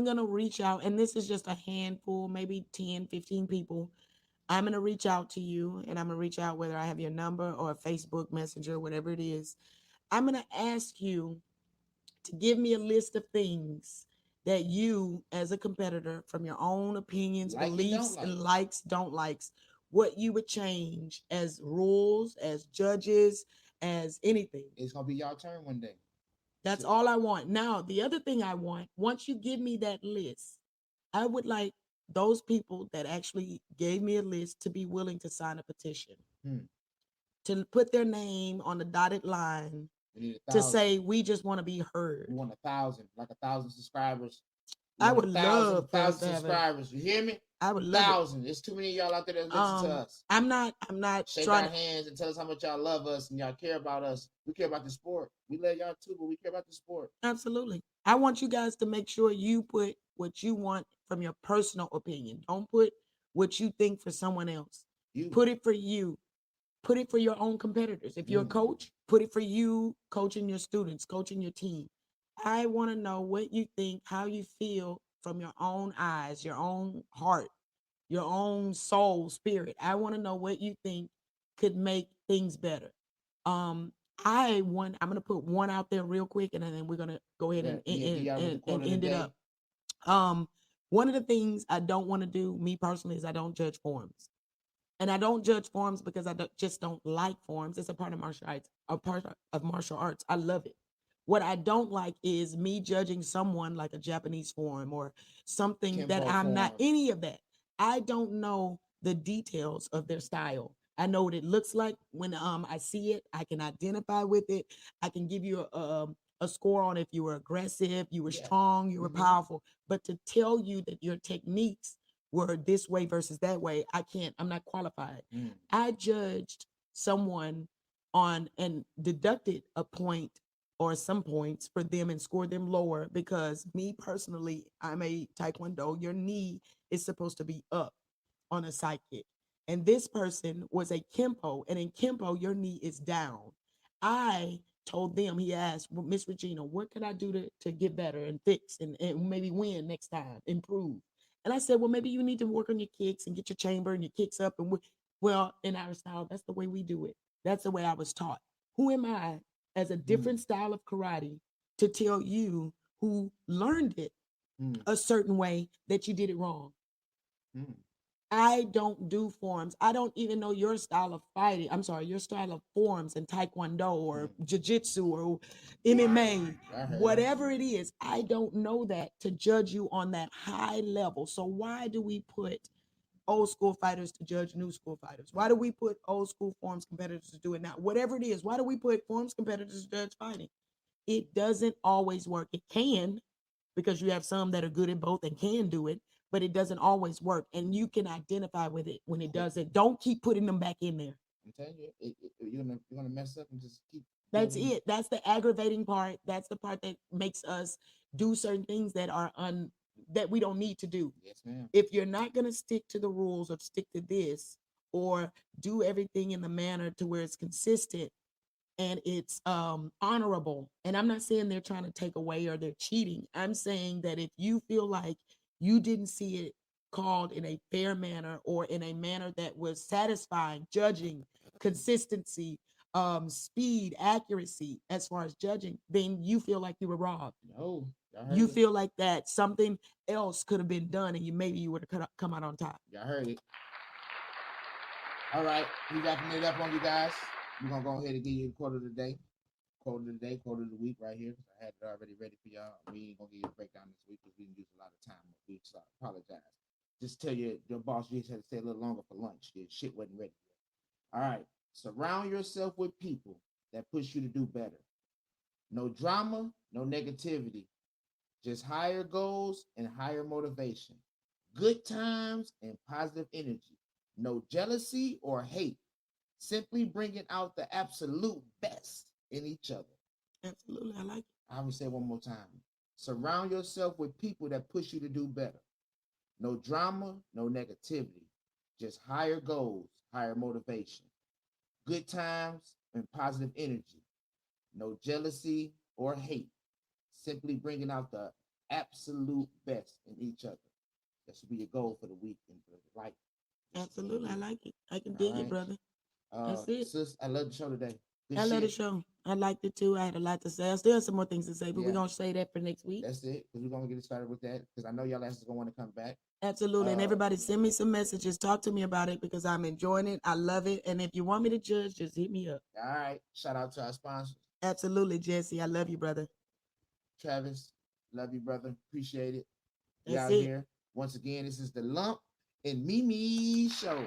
going to reach out, and this is just a handful, maybe 10, 15 people. I'm going to reach out to you, and I'm going to reach out whether I have your number or a Facebook Messenger, whatever it is. I'm going to ask you to give me a list of things that you, as a competitor, from your own opinions, Like it, don't beliefs, like. and likes, don't likes, what you would change as rules, as judges, as anything. It's gonna be y'all turn one day. That's So all I want. Now, the other thing I want, once you give me that list, I would like those people that actually gave me a list to be willing to sign a petition, hmm, to put their name on the dotted line we need a to thousand. say, we just want to be heard. We want 1,000, like 1,000 subscribers. We I want would a thousand, love for us to have subscribers. You hear me? I would love it. 1,000. There's too many of y'all out there that listen to us. I'm not Shake trying our to, hands and tell us how much y'all love us and y'all care about us. We care about the sport. We love y'all too, but we care about the sport. absolutely. I want you guys to make sure you put what you want from your personal opinion. Don't put what you think for someone else. You. Put it for you. Put it for your own competitors. If you're a coach, put it for you coaching your students, coaching your team. I want to know what you think, how you feel from your own eyes, your own heart, your own soul, spirit. I want to know what you think could make things better. Um, I'm gonna put one out there real quick, and then we're gonna go ahead and end it up. Um, one of the things I don't want to do, me personally, is I don't judge forms. And I don't judge forms because just don't like forms. It's a part of martial arts, a part of martial arts. I love it. What I don't like is me judging someone like a Japanese form or something that Kimbo I'm not form. any of that. I don't know the details of their style. I know what it looks like when I see it. I can identify with it. I can give you a score on if you were aggressive, you were Yeah. strong, you were Mhm. powerful. But to tell you that your techniques were this way versus that way, I'm not qualified. Mm. I judged someone on and deducted a point or some points for them and scored them lower because me personally, I'm a taekwondo. Your knee is supposed to be up on a side kick. And this person was a Kempo, and in Kempo, your knee is down. I told them, he asked, well, Miss Regina, what can I do to get better and fix and maybe win next time, improve? And I said, well, maybe you need to work on your kicks and get your chamber and your kicks up. And well, in our style, that's the way we do it. That's the way I was taught. Who am I as a different style of karate to tell you who learned it a certain way that you did it wrong? Mm. I don't do forms. I don't even know your style of fighting. I'm sorry, your style of forms in Taekwondo or Jiu-Jitsu or MMA, whatever it is. I don't know that to judge you on that high level. So why do we put old school fighters to judge new school fighters? Why do we put old school forms competitors to do it now? Whatever it is, why do we put forms competitors to judge fighting? It doesn't always work. It can, because you have some that are good at both and can do it, but it doesn't always work. And you can identify with it when it doesn't. Don't keep putting them back in there. I'm telling you, you're gonna mess up and just keep. That's it. That's the aggravating part. That's the part that makes us do certain things that are that we don't need to do. Yes, ma'am. If you're not gonna stick to the rules or stick to this or do everything in the manner to where it's consistent and it's honorable, and I'm not saying they're trying to take away or they're cheating. I'm saying that if you feel like you didn't see it called in a fair manner or in a manner that was satisfying, judging, consistency, speed, accuracy, as far as judging, then you feel like you were robbed. No, Y'all heard You it. feel like that something else could have been done, and you would have come out on top. Y'all heard it. All right, we wrapping it up on you guys. We're gonna go ahead and give you the quote of the day, quote of the day, quote of the week right here. Cause I had it already ready for y'all. We ain't gonna give you a breakdown this week because we didn't use a lot of time this week, so I apologize. Just tell your boss you just had to stay a little longer for lunch. Your shit wasn't ready yet. All right, surround yourself with people that push you to do better. No drama, no negativity, just higher goals and higher motivation. Good times and positive energy. No jealousy or hate. Simply bringing out the absolute best in each other. Absolutely, I like it. I will say one more time. Surround yourself with people that push you to do better. No drama, no negativity. Just higher goals, higher motivation. Good times and positive energy. No jealousy or hate. Simply bringing out the absolute best in each other. That should be your goal for the week and for the life. Absolutely, I like it. I can All dig it, right. brother. That's it. Sis, I love the show today. Good I love the shit. show. I liked it too. I had a lot to say. I still have some more things to say, but Yeah. we're gonna say that for next week. That's it. Because we're gonna get started with that. Because I know y'all asses gonna want to come back. Absolutely. And everybody send me some messages. Talk to me about it because I'm enjoying it. I love it. And if you want me to judge, just hit me up. All right. Shout out to our sponsors. Absolutely, Jesse. I love you, brother. Travis, love you, brother. Appreciate it. We That's out it. here. Once again, this is the Lump and Mimi Show.